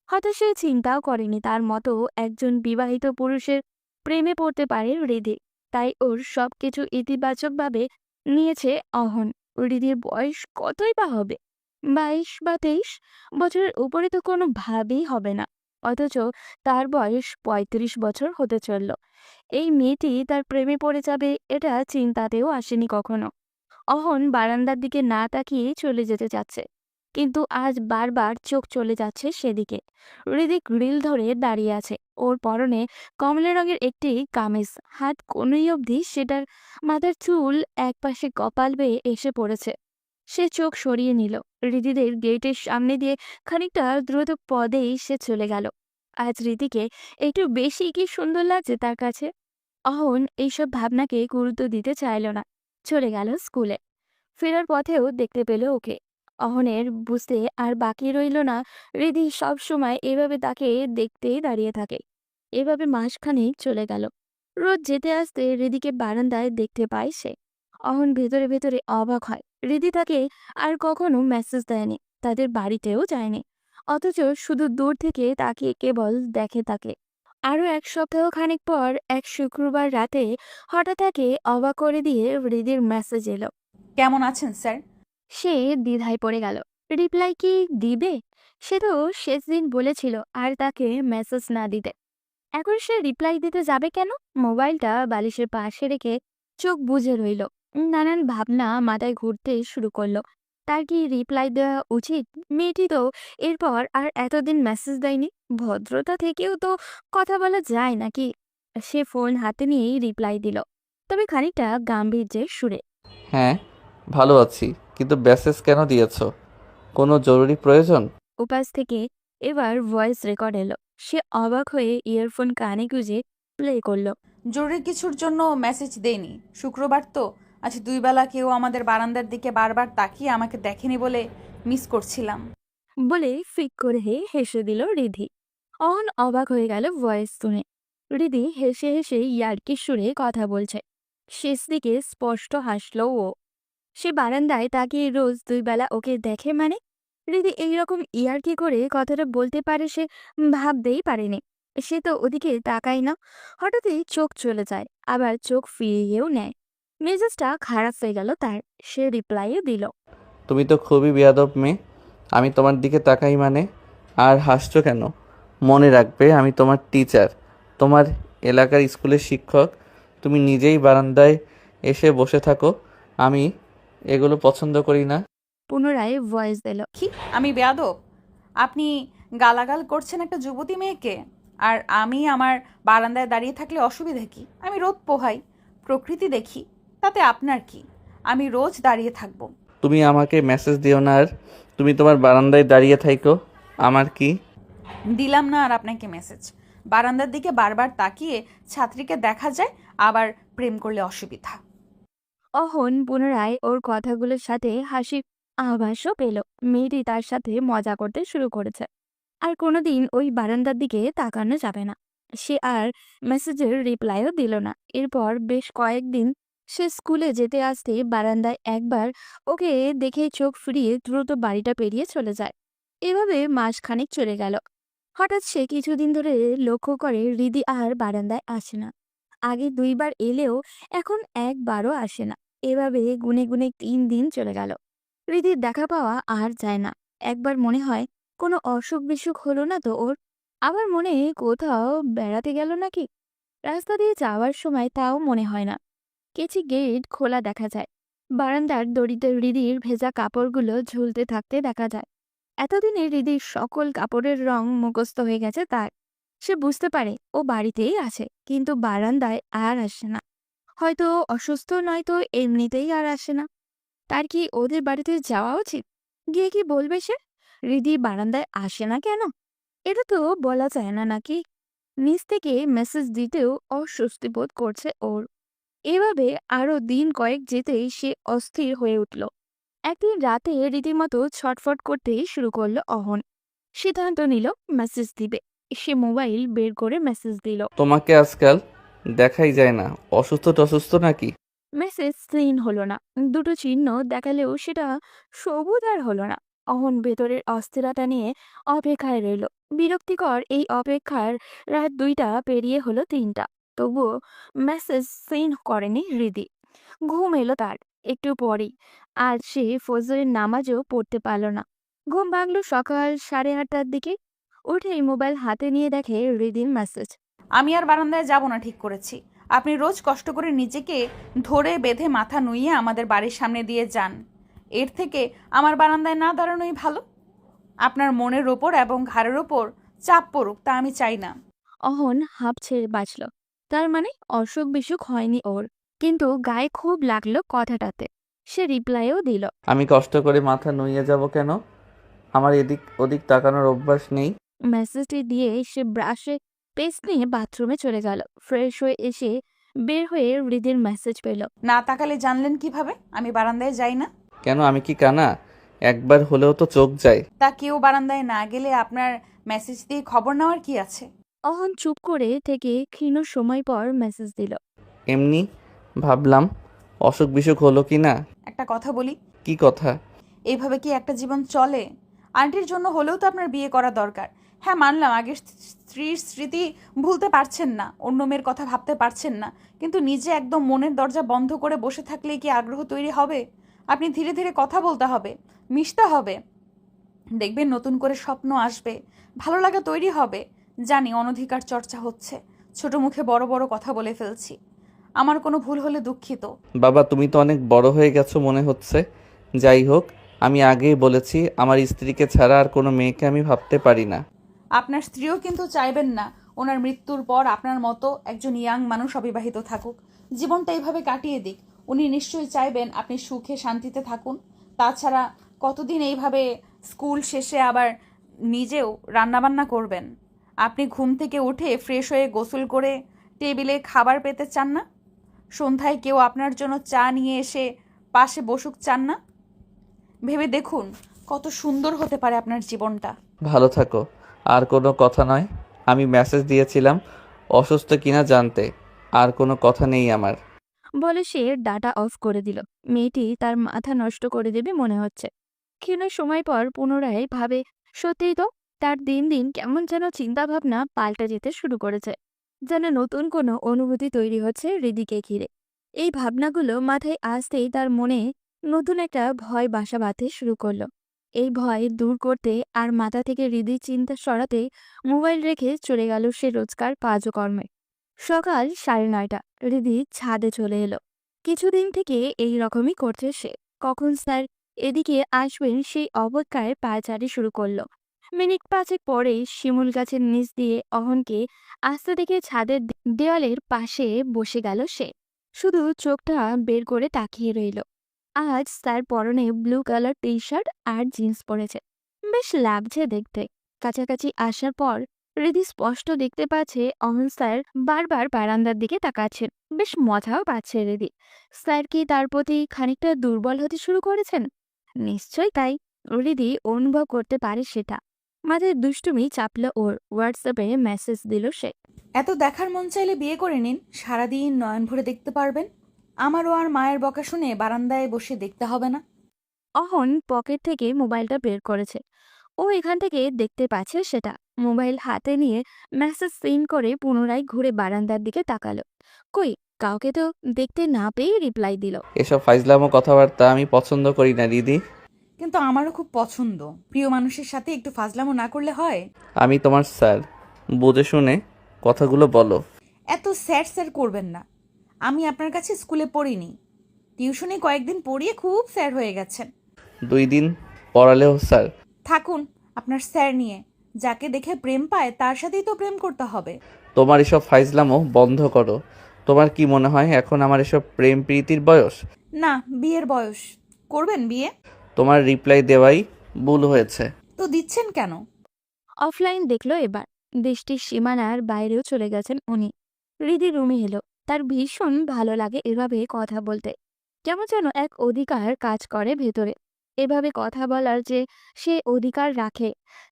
হয়তো সে চিন্তাও করেনি তার মতো একজন বিবাহিত পুরুষের প্রেমে পড়তে পারে হৃদি। তাই ওর সবকিছু ইতিবাচকভাবে নিয়েছে অহন। হৃদির বয়স কতই বা হবে? 22 বা 23 বছরের উপরে তো কোনো ভাবেই হবে না। অথচ তার বয়স 35 বছর হতে চলল। এই মেয়েটি তার প্রেমে পড়ে যাবে এটা চিন্তাতেও আসেনি কখনো। অহন বারান্দার দিকে না তাকিয়ে চলে যেতে চাচ্ছে। কিন্তু আজ বারবার চোখ চলে যাচ্ছে সেদিকে। হৃদিক গ্রিল ধরে দাঁড়িয়ে আছে। ওর পরনে কমলা রঙের একটি কামিজ, হাত কনুই অবধি সেটার, মাথার চুল একপাশে কপাল বেয়ে এসে পড়েছে। সে চোখ সরিয়ে নিল। হৃদিদের গেটের সামনে দিয়ে খানিকটা দ্রুত পদেই সে চলে গেল। আজ রীতিকে একটু বেশি কি সুন্দর লাগছে তার কাছে। অহন এইসব ভাবনাকে গুরুত্ব দিতে চাইল না, চলে গেল স্কুলে। ফেরার পথেও দেখতে পেল ওকে। অহনের বুঝতে আর বাকি রইল না হৃদি সব সময় এভাবে তাকে দেখতেই দাঁড়িয়ে থাকে। এভাবে মাসখানেক চলে গেল। রোজ যেতে আসতে হৃদিকে বারান্দায় দেখতে পায় সে। অহন ভেতরে ভেতরে অবাক হয়। হৃদি তাকে আর কখনো মেসেজ দেয়নি, তাদের বাড়িতেও যায়নি, অথচ শুধু দূর থেকে তাকে কেবল দেখে তাকে। আরো এক সপ্তাহ খানিক পর এক শুক্রবার রাতে হঠাৎ তাকে অবাক করে দিয়ে হৃদির মেসেজ এলো। কেমন আছেন স্যার? সে দ্বিধায় পড়ে গেল। রিপ্লাই কি দিবে? সে তো শেষ দিন বলেছিল আর তাকে মেসেজ না দিতে। এখন সে রিপ্লাই দিতে যাবে কেন? মোবাইলটা বালিশের পাশে রেখে চোখ বুজে রইল। নানান ভাবনা মাথায় ঘুরতে শুরু করলো। তার কি রিপ্লাই দেওয়া উচিত? মেয়েটি তো এরপর আর এতদিন মেসেজ দেয়নি। ভদ্রতা থেকেও তো কথা বলা যায় নাকি? সে ফোন হাতে নিয়েই রিপ্লাই দিল, তবে খানিকটা গাম্ভীর্যের সুরে। হ্যাঁ, ভালো আছি, কিন্তু মেসেজ কেন দিয়েছো? কোনো জরুরি প্রয়োজন? উপাস থেকে এবার ভয়েস রেকর্ড এলো। সে অবাক হয়ে ইয়ারফোন কানে গুঁজে প্লে করলো। জরুরি কিছুর জন্য মেসেজ দেইনি। শুক্রবার তো, আজ 2 বেলা কেউ আমাদের বারান্দার দিকে বারবার তাকিয়ে আমাকে দেখেনি বলে মিস করছিলাম। বলে ফিক করে হেসে দিল রিধি। অহন অবাক হয়ে গেল ভয়েস শুনে। রিধি হেসে হেসে ইয়ার্কির সুরে কথা বলছে। শেষ দিকে স্পষ্ট হাসল ও। সে বারান্দায় তাকিয়ে রোজ 2 বেলা ওকে দেখে মানে? রিধি এইরকম ইয়ার্কি করে কথাটা বলতে পারে সে ভাবতেই পারেনি। সে তো ওদিকে তাকায় না। হঠাৎই চোখ চলে যায়, আবার চোখ ফিরিয়েও নেয়। মেজাজটা খারাপ হয়ে গেল তার। সে রিপ্লাইও দিল। তুমি তো খুবই বেয়াদব মেয়ে। আমি তোমার দিকে তাকাই মানে? আর হাসছো কেন? মনে রাখবে, আমি তোমার টিচার, তোমার এলাকার স্কুলের শিক্ষক। তুমি নিজেই বারান্দায় এসে বসে থাকো। আমি এগুলো পছন্দ করি না। পুনরায় ভয়েস দিল। কি আমি বেয়াদব? আপনি গালাগাল করছেন একটা যুবতী মেয়েকে, আর আমি আমার বারান্দায় দাঁড়িয়ে থাকলে অসুবিধা কি? আমি রোদ পোহাই, প্রকৃতি দেখি, তাতে আপনার কি? আমি রোজ দাঁড়িয়ে থাকবো। তুমি আমাকে মেসেজ দিও না, আর তুমি তোমার বারান্দায় দাঁড়িয়ে থাইকো, আমার কি? দিলাম না আর আপনাকে মেসেজ। বারান্দার দিকে বারবার তাকিয়ে ছাত্রীকে দেখা যায়, আবার প্রেম করলে অসুবিধা। অহন পুনরায় ওর কথাগুলোর সাথে হাসির আভাসও পেল। মেয়েটি তার সাথে মজা করতে শুরু করেছে। আর কোনোদিন ওই বারান্দার দিকে তাকানো যাবে না। সে আর মেসেজের রিপ্লাইও দিল না। এরপর বেশ কয়েকদিন সে স্কুলে যেতে আসতে বারান্দায় একবার ওকে দেখে চোখ ফিরিয়ে দ্রুত বাড়িটা পেরিয়ে চলে যায়। এভাবে মাসখানেক চলে গেল। হঠাৎ সে কিছুদিন ধরে লক্ষ্য করে হৃদি আর বারান্দায় আসে না। আগে 2 বার এলেও এখন একবারও আসে না। এভাবে গুনে গুনে 3 দিন চলে গেল। হৃদির দেখা পাওয়া আর যায় না। একবার মনে হয় কোনো অসুখ বিসুখ হলো না তো ওর। আবার মনে কোথাও বেড়াতে গেল নাকি। রাস্তা দিয়ে যাওয়ার সময় তাও মনে হয় না। কেচি গেট খোলা দেখা যায়। বারান্দার দড়িতে হৃদির ভেজা কাপড়গুলো ঝুলতে থাকতে দেখা যায়। এতদিনে হৃদির সকল কাপড়ের রং মুখস্থ হয়ে গেছে তার। সে বুঝতে পারে ও বাড়িতেই আছে, কিন্তু বারান্দায় আর আসে না। হয়তো অসুস্থ, নয়তো এমনিতেই আর আসে না। তার কি ওদের বাড়িতে যাওয়া উচিত? গিয়ে কি বলবে সে? হৃদি বারান্দায় আসে না কেন? এটা তো বলা যায় না নাকি? নিজ থেকে মেসেজ দিতেও অস্বস্তি বোধ করছে ওর। এভাবে আরো দিন কয়েক যেতেই সে অস্থির হয়ে উঠল। একদিন রাতে রীতিমতো ছটফট করতে শুরু করলো অহন। সিদ্ধান্ত নিল মেসেজ দিবে। সে মোবাইল বের করে মেসেজ দিল। তোমাকে আজকাল দেখাই যায় না, অসুস্থ টসুস্থ নাকি? মেসেজ সিন হলো না। দুটো চিহ্ন দেখালেও সেটা সবুজ আর হলো না। অহন ভেতরের অস্থিরতা নিয়ে অপেক্ষায় রইল। বিরক্তিকর এই অপেক্ষার রাত 2টা পেরিয়ে হলো 3টা। তবুও মেসেজ সিন করেনি হৃদি। ঘুম এলো তার একটু পরেই। আজ সে ফজরের নামাজও পড়তে পারল না। ঘুম ভাঙল সকাল 8:30টার দিকে। উঠেই মোবাইল হাতে নিয়ে দেখে হৃদির মেসেজ। আমি আর বারান্দায় যাব না ঠিক করেছি। আপনি রোজ কষ্ট করে নিজেকে ধরে বেঁধে মাথা নুইয়ে আমাদের বাড়ির সামনে দিয়ে যান। এর থেকে আমার বারান্দায় না দাঁড়ানোই ভালো। আপনার মনের ওপর এবং ঘাড়ের ওপর চাপ পড়ুক তা আমি চাই না। অহন হাঁপ ছেড়ে বাঁচল। তার মানে অসুখ বিসুখ হয়নি ওর, কিন্তু গায়ে খুব লাগলো কথাটাতে। সে রিপ্লাইও দিল। আমি কষ্ট করে মাথা নুইয়ে যাব কেন? আমার এদিক ওদিক তাকানোর অভ্যাস নেই। মেসেজটি দিয়ে সে ব্রাশে পেস্ট নিয়ে বাথরুমে চলে গেল। ফ্রেশ হয়ে এসে বের হয়ে হৃদির মেসেজ পেল। না তাকালে জানলেন কিভাবে আমি বারান্দায় যাই না? কেন, আমি কি কানা? একবার হলেও তো চোখ যায়। তা কেউ বারান্দায় না গেলে আপনার মেসেজ দিয়ে খবর নেওয়ার কি আছে? অহন চুপ করে থেকে ক্ষীণ সময় পর মেসেজ দিল। এমনি ভাবলাম অসুখ বিসুখ হলো কি না। একটা কথা বলি, কি কথা? এইভাবে কি একটা জীবন চলে? আন্টির জন্য হলেও তো আপনার বিয়ে করা দরকার। হ্যাঁ মানলাম আগের স্ত্রীর স্মৃতি ভুলতে পারছেন না, অন্য মেয়ের কথা ভাবতে পারছেন না, কিন্তু নিজে একদম মনের দরজা বন্ধ করে বসে থাকলে কি আগ্রহ তৈরি হবে? আপনি ধীরে ধীরে কথা বলতে হবে, মিশতে হবে, দেখবেন নতুন করে স্বপ্ন আসবে, ভালো লাগা তৈরি হবে। জানি অনধিকার চর্চা হচ্ছে, ছোট মুখে বড় বড় কথা বলে ফেলছি, আমার কোনো ভুল হলে দুঃখিত। বাবা, তুমি তো অনেক বড় হয়ে গেছো মনে হচ্ছে। যাই হোক, আমি আগেই বলেছি আমার স্ত্রীকে ছাড়া আর কোনো মেয়েকে আমি ভাবতে পারি না। আপনার স্ত্রীও কিন্তু চাইবেন না ওনার মৃত্যুর পর আপনার মতো একজন ইয়াং মানুষ অবিবাহিত থাকুক, জীবনটা এইভাবে কাটিয়ে দিক। উনি নিশ্চয়ই চাইবেন আপনি সুখে শান্তিতে থাকুন। তাছাড়া কতদিন এইভাবে স্কুল শেষে আবার নিজেও রান্নাবান্না করবেন? আপনি ঘুম থেকে উঠে ফ্রেশ হয়ে গোসল করে টেবিলে খাবার পেতে চান না? সন্ধ্যায় কেউ আপনার জন্য চা নিয়ে এসে পাশে বসুক চান না? ভেবে দেখুন কত সুন্দর হতে পারে আপনার জীবনটা। ভালো থাকো। আর কোনো কথা নয়। আমি মেসেজ দিয়েছিলাম অসুস্থ কিনা জানতে। আর কোনো কথা নেই আমার। বলে সে ডাটা অফ করে দিল। মেয়েটি তার মাথা নষ্ট করে দেবে মনে হচ্ছে। ক্ষীণ সময় পর পুনরায় ভাবে, সত্যিই তো তার দিন দিন কেমন যেন চিন্তাভাবনা পাল্টে যেতে শুরু করেছে। যেন নতুন কোনো অনুভূতি তৈরি হচ্ছে হৃদিকে ঘিরে। এই ভাবনাগুলো মাথায় আসতেই তার মনে নতুন একটা ভয় বাসা বাঁধতে শুরু করলো। এই ভয় দূর করতে আর মাথা থেকে হৃদির চিন্তা সরাতে মোবাইল রেখে চলে গেল সে রোজকার কাজকর্মে। সকাল 9:30। হৃদি ছাদে চলে এলো। কিছুদিন থেকে এই রকমই করছে সে। কখন স্যার এদিকে আসবেন সেই অপেক্ষায় পায়চারি শুরু করলো। মিনিট 5 পরেই শিমুল গাছের নিচ দিয়ে অহনকে আসতে দেখে ছাদের দেওয়ালের পাশে বসে গেল সে। শুধু চোখটা বের করে তাকিয়ে রইল। আজ স্যার পরনে ব্লু কালার টি শার্ট আর জিন্স পরেছে, বেশ লাগছে দেখতে। কাছাকাছি আসার পর হৃদি স্পষ্ট দেখতে পাচ্ছে অহন স্যার বারবার বারান্দার দিকে তাকাচ্ছেন। বেশ মজাও পাচ্ছে হৃদি। স্যার কি তার প্রতি খানিকটা দুর্বল হতে শুরু করেছেন? নিশ্চয়ই তাই। হৃদি অনুভব করতে পারে সেটা। মাঝে দুষ্টুমি চাপল ওর। হোয়াটসঅ্যাপে মেসেজ দিল সে। এত দেখার মন চাইলে বিয়ে করে নিন, সারাদিন নয়ন ভরে দেখতে পারবেন। আমারও আর মায়ের বকা শুনে বারান্দায় বসে দেখতে হবে না। অহন পকেট থেকে মোবাইলটা বের করেছে। ও এখান থেকে দেখতে পাচ্ছে সেটা। মোবাইল হাতে নিয়ে মেসেজ সিন করে পুনরায় ঘুরে বারান্দার দিকে তাকালো। কই, কাউকে তো দেখতে না পেয়ে রিপ্লাই দিল। এসব ফাইজলামো কথাবার্তা আমি পছন্দ করি না দিদি। কিন্তু আমারও খুব পছন্দ। প্রিয় মানুষের সাথে একটু ফাজলামো না করলে হয়? আমি তোমার স্যার, বুঝে শুনে কথাগুলো বলো। এত স্যার স্যার করবেন না। আমি আপনার কাছে স্কুলে পড়িনি, টিউশনে কয়েকদিন পড়িয়ে খুব স্যার হয়ে গেছেন। 2 দিন পড়ালেও স্যার। থাকুন আপনার স্যার নিয়ে। যাকে দেখে প্রেম পায় তার সাথেই তো প্রেম করতে হবে। তোমার এসব ফাইজলামো বন্ধ করো। তোমার কি মনে হয় এখন আমার এসব প্রেম প্রীতির বয়স? না, বিয়ের বয়স। করবেন বিয়ে? তোমার রিপ্লাই দেওয়াই ভুল হয়েছে। তো দিচ্ছেন কেন? অফলাইন দেখলো এবার। দেশটির সীমানার বাইরেও চলে গেছেন উনি। হৃদি রুমে এলো। তার ভীষণ ভালো লাগে এভাবে কথা বলতে। কেমন যেন এক অধিকার কাজ করে ভেতরে। এভাবে কথা বলার যে সে অধিকার রাখে।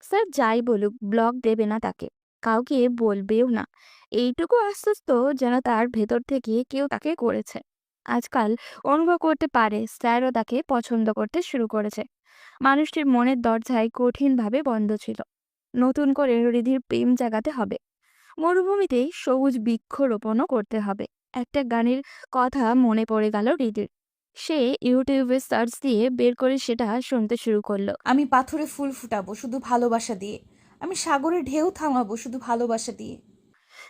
স্যার যাই বলুক ব্লক দেবে না তাকে, কাউকে বলবেও না। এইটুকু আশ্বস্ত যেন তার ভেতর থেকে কেউ তাকে করেছে। আজকাল অনুভব করতে পারে স্যারও তাকে পছন্দ করতে শুরু করেছে। মানুষটির মনের দরজায় কঠিনভাবে বন্ধ ছিল। নতুন করে হৃদির প্রেম জাগাতে হবে। মরুভূমিতে সবুজ বৃক্ষরোপণও করতে হবে। একটা গানের কথা মনে পড়ে গেল হৃদির। সে ইউটিউবে সার্চ দিয়ে বের করে সেটা শুনতে শুরু করলো। আমি পাথরে ফুল ফুটাবো শুধু ভালোবাসা দিয়ে, আমি সাগরে ঢেউ থামাবো শুধু ভালোবাসা দিয়ে।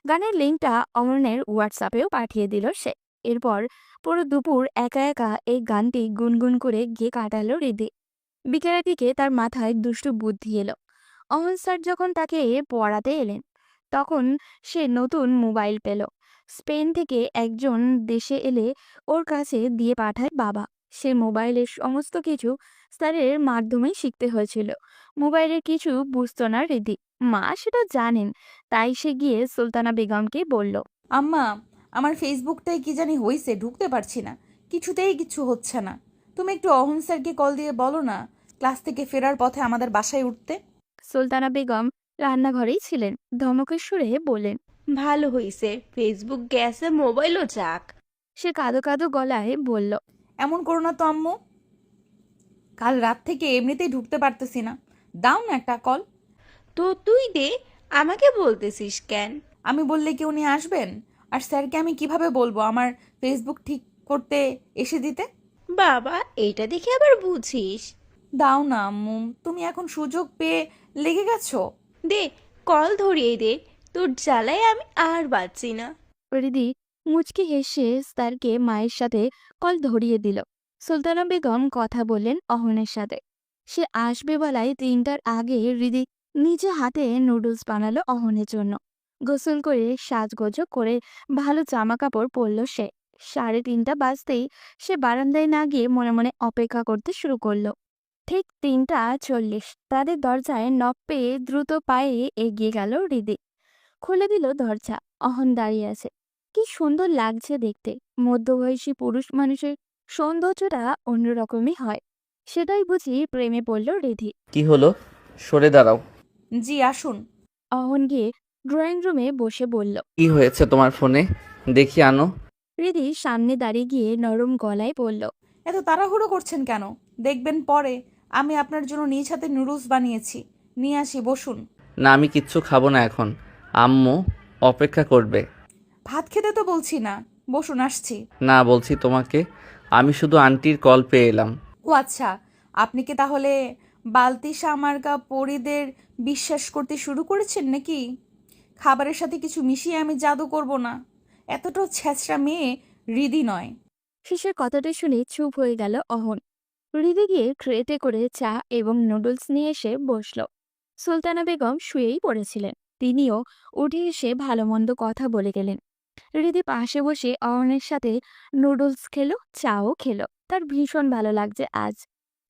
গানের লিঙ্কটা অমরনের হোয়াটসঅ্যাপেও পাঠিয়ে দিল সে। এরপর পুরো দুপুর একা একা এই গানটি গুনগুন করে গিয়ে কাটালো হৃদি। বিকেলের দিকে তার মাথায় দুষ্টু বুদ্ধি এলো। অমন স্যার যখন তাকে পড়াতে এলেন, তখন সে নতুন মোবাইল পেল। স্পেন থেকে একজন দেশে এলে ওর কাছে দিয়ে পাঠায় বাবা। সে মোবাইলের সমস্ত কিছু স্যারের মাধ্যমেই শিখতে হয়েছিল। মোবাইলের কিছু বুঝতো না হৃদি, মা সেটা জানেন। তাই সে গিয়ে সুলতানা বেগমকে বলল, আম্মা, আমার ফেসবুকটায় কি জানি হয়েছে, ঢুকতে পারছি না, কিছুতেই কিছু হচ্ছে না। তুমি একটু অহন স্যারকে কল দিয়ে বলো না ক্লাস থেকে ফেরার পথে আমাদের বাসায় উঠতে। সুলতানা বেগম রান্নাঘরেই ছিলেন। ধমকের সুরে বললেন। ভালো হইছে, ফেসবুক গেছে, মোবাইলও যাক। সে কাঁদো কাঁদো গলায় বলল, এমন করো না তো আম্মু, কাল রাত থেকে এমনিতেই ঢুকতে পারতেছি না, দাও না একটা কল। তো তুই দে, আমাকে বলতেছিস কেন? আমি বললে কি উনি আসবেন? আর স্যারকে আমি কিভাবে বলবো আমার ফেসবুক ঠিক করতে এসে দিতে? বাবা, এইটা দেখে আবার বুঝিস। দাও না আম্মু, তুমি এখন সুযোগ পেয়ে লেগে গেছো। দে, কল ধরিয়ে দে, তোর জ্বালায় আমি আর বাঁচছি না। হৃদি মুচকি হেসে স্যারকে মায়ের সাথে কল ধরিয়ে দিল। সুলতানা বেগম কথা বললেন অহনের সাথে। সে আসবে বলায় 3টার আগে হৃদি নিজে হাতে নুডলস বানালো অহনের জন্য। গোসল করে সাজগোজ করে ভালো জামা কাপড় পরল সে। 3:30 বাজতেই সে বারান্দায় না গিয়ে মনে মনে অপেক্ষা করতে শুরু করলো। ঠিক 3:40 তাদের দরজায় নক পেয়ে দ্রুত পায়ে এগিয়ে গেল হৃদি। খুলে দিল দরজা। অহন দাঁড়িয়ে আছে। কি সুন্দর লাগছে দেখতে। মধ্যবয়সী পুরুষ মানুষের সৌন্দর্যটা অন্যরকমই হয়। সেটাই বুঝি প্রেমে পড়ল রিধি। কি হলো? সরে দাঁড়াও। জি আসুন। অহন গিয়ে ড্রয়িং রুমে বসে বলল। কি হয়েছে তোমার ফোনে? দেখি আনো। রিধি সামনে দাঁড়িয়ে গিয়ে নরম গলায় বলল, এত তাড়াহুড়ো করছেন কেন? দেখবেন পরে আমি আপনার জন্য নিজ হাতে নুডলস বানিয়েছি, নিয়ে আসি, বসুন। না, আমি কিচ্ছু খাবো না এখন। আম্মু অপেক্ষা করবে। ভাত খেতে তো বলছি না, বসুন, আসছি। না, বলছি তোমাকে, আমি শুধু আন্টির কল পেয়ে এলাম। ও আচ্ছা, আপনি কি তাহলে বালতিসা মার্কা পরীদের বিশ্বাস করতে শুরু করেছেন নাকি? খাবারের সাথে কিছু মিশিয়ে আমি জাদু করব না। এতটাও ছেঁচড়া মেয়ে হৃদি নয়। শেষের কথাটা শুনে চুপ হয়ে গেল অহন। হৃদি গিয়ে ট্রেতে করে চা এবং নুডলস নিয়ে এসে বসল। সুলতানা বেগম শুয়েই পড়েছিলেন। তিনিও উঠে এসে ভালো মন্দ কথা বলে গেলেন। হৃদি পাশে বসে অহনের সাথে নুডলস খেলো, চাও খেলো। তার ভীষণ ভালো লাগছে আজ।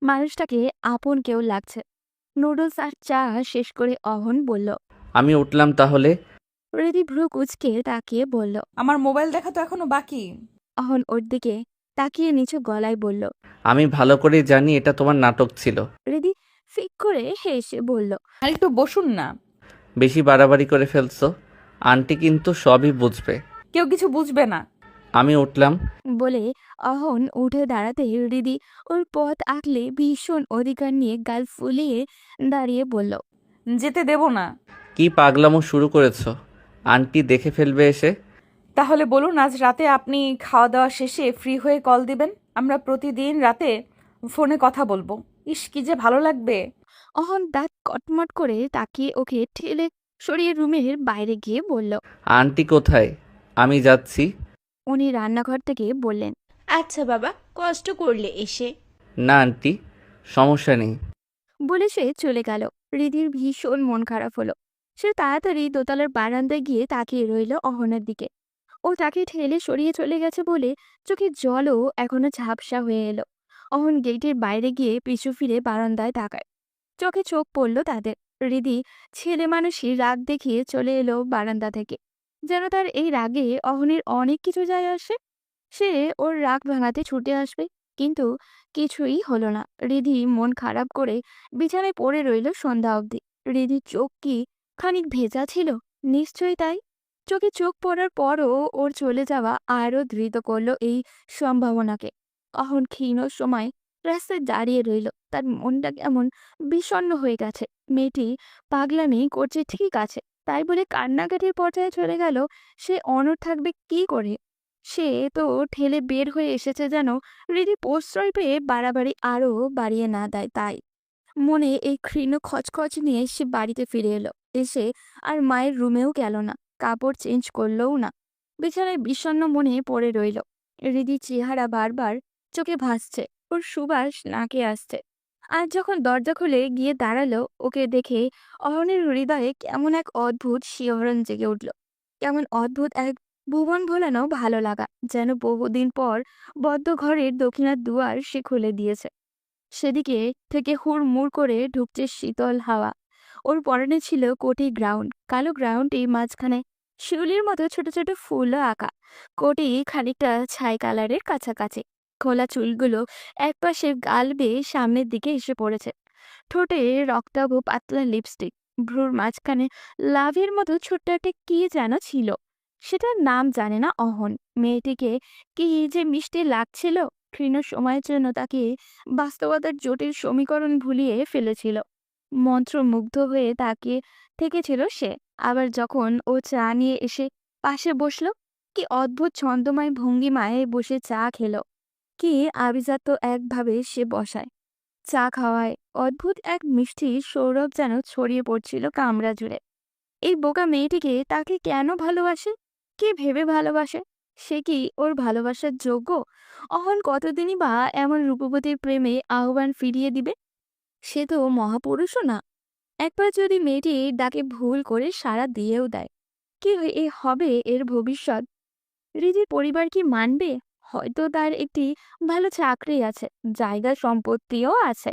মানুষটাকে আপন কেউ লাগছে। নুডলস আর চা শেষ করে অহন বলল। আমি উঠলাম তাহলে। হৃদি ভ্রু কুচকে তাকিয়ে বলল। আমার মোবাইল দেখা তো এখনো বাকি। অহন ওর দিকে তাকিয়ে নিচু গলায় বলল। আমি ভালো করেই জানি এটা তোমার নাটক ছিল। হৃদি ফিক করে হেসে বলল। আর একটু বসুন না। বেশি বাড়াবাড়ি করে ফেলছো। আন্টি কিন্তু সবই বুঝবে। কেউ কিছু বুঝবে না। আমি উঠলাম। বলে অহন উঠে দাঁড়াতে হৃদি ওর পথ আঁকলে ভীষণ অধিকার নিয়ে গাল ফুলিয়ে দাঁড়িয়ে বলল। যেতে দেব না। কি পাগলামো শুরু করেছো? আন্টি দেখে ফেলবে এসে। তাহলে বলুন আজ রাতে আপনি খাওয়া দাওয়া শেষে ফ্রি হয়ে কল দিবেন, আমরা প্রতিদিন রাতে ফোনে কথা বলবো। ইস, কি যে ভালো লাগবে। অহন দাঁত কটমট করে তাকিয়ে ওকে ঠেলে সরিয়ে রুমের বাইরে গিয়ে বলল। আন্টি কোথায়? আমি যাচ্ছি। উনি রান্নাঘর থেকে বললেন। আচ্ছা বাবা, কষ্ট করলে এসে। না আন্টি, সমস্যা নেই। বলে সে চলে গেল। হৃদির ভীষণ মন খারাপ হলো। সে তাড়াতাড়ি দোতলার বারান্দায় গিয়ে তাকিয়ে রইল অহনের দিকে। ও তাকে ঠেলে সরিয়ে চলে গেছে বলে চোখের জলও এখনো ঝাপসা হয়ে এলো। অহন গেটের বাইরে গিয়ে পিছু ফিরে বারান্দায় তাকায়। চোখে চোখ পড়ল তাদের। হৃদি ছেলে মানুষই রাগ দেখিয়ে চলে এলো বারান্দা থেকে। যেন তার এই রাগে অহনের অনেক কিছু যায় আসে। সে ওর রাগ ভাঙাতে ছুটে আসবে, কিন্তু কিছুই হলো না। হৃদি মন খারাপ করে বিছানায় পড়ে রইল সন্ধ্যা অবধি। হৃদির চোখ কি খানিক ভেজা ছিল? নিশ্চয়ই তাই। চোখে চোখ পড়ার পরও ওর চলে যাওয়া আরও দৃঢ় করলো এই সম্ভাবনাকে। অহন ক্ষীণ সময় রাস্তায় দাঁড়িয়ে রইল। তার মনটা কেমন বিষণ্ণ হয়ে গেছে। মেয়েটি পাগলামি করছে ঠিক আছে, তাই বলে কান্নাকাটির পর্যায়ে চলে গেল। সে অনড় থাকবে কি করে? সে তো ঠেলে বের হয়ে এসেছে যেন হৃদি প্রশ্রয় পেয়ে বাড়াবাড়ি আরও বাড়িয়ে না দেয় তাই। মনে এই ক্ষীণ খচখচ নিয়ে সে বাড়িতে ফিরে এলো। এসে আর মায়ের রুমেও গেল না, কাপড় চেঞ্জ করলও না। বিছানায় বিষণ্ণ মনে পড়ে রইল। হৃদির চেহারা বারবার চোখে ভাসছে, ওর সুবাস নাকে আসছে। আর যখন দরজা খুলে গিয়ে দাঁড়ালো ওকে দেখে, অহনের হৃদয়ে কেমন এক অদ্ভুত শিহরণ জেগে উঠল। কেমন অদ্ভুত এক ভুবন ভোলানো ভালো লাগা, যেন বহুদিন পর বদ্ধ ঘরের দক্ষিণার দুয়ার সে খুলে দিয়েছে। সেদিকে থেকে হুড়মুড় করে ঢুকছে শীতল হাওয়া। ওর পরনে ছিল কোটি গ্রাউন্ড, কালো গ্রাউন্ডে মাঝখানে শিউলির মতো ছোট ছোট ফুলও আঁকা। কোটি খানিকটা ছাই কালারের কাছাকাছি। খোলা চুলগুলো একপাশে গাল বেয়ে সামনের দিকে এসে পড়েছে। ঠোঁটে রক্তাভ পাতলা লিপস্টিক, ভ্রুর মাঝখানে লাভের মতো ছোট্ট একটা কি যেন ছিল, সেটার নাম জানে না অহন। মেয়েটিকে কি যে মিষ্টি লাগছিল, ক্ষীণ সময়ের জন্য তাকে বাস্তবতার জটিল সমীকরণ ভুলিয়ে ফেলেছিল। মন্ত্রমুগ্ধ হয়ে তাকিয়ে থেকেছিল সে। আবার যখন ও চা নিয়ে এসে পাশে বসলো, কি অদ্ভুত ছন্দময় ভঙ্গিমায় বসে চা খেলো। কি আভিজাত্য একভাবে সে বসায়। চা খাওয়ায় অদ্ভুত এক মিষ্টি সৌরভ যেন ছড়িয়ে পড়ছিল কামরা জুড়ে। এই বোকা মেয়েটিকে তাকে কেন ভালোবাসে, কি ভেবে ভালোবাসে? সে কি ওর ভালোবাসার যোগ্য? অহন কতদিনই বা এমন রূপবতীর প্রেমে আহ্বান ফিরিয়ে দিবে? সে তো মহাপুরুষও না। একবার যদি মেয়েটি ডাকে ভুল করে সাড়া দিয়েও দেয়, কি হবে এর ভবিষ্যৎ? হৃদির পরিবার কি মানবে? হয়তো তার একটি ভালো চাকরি আছে, জায়গা সম্পত্তিও আছে,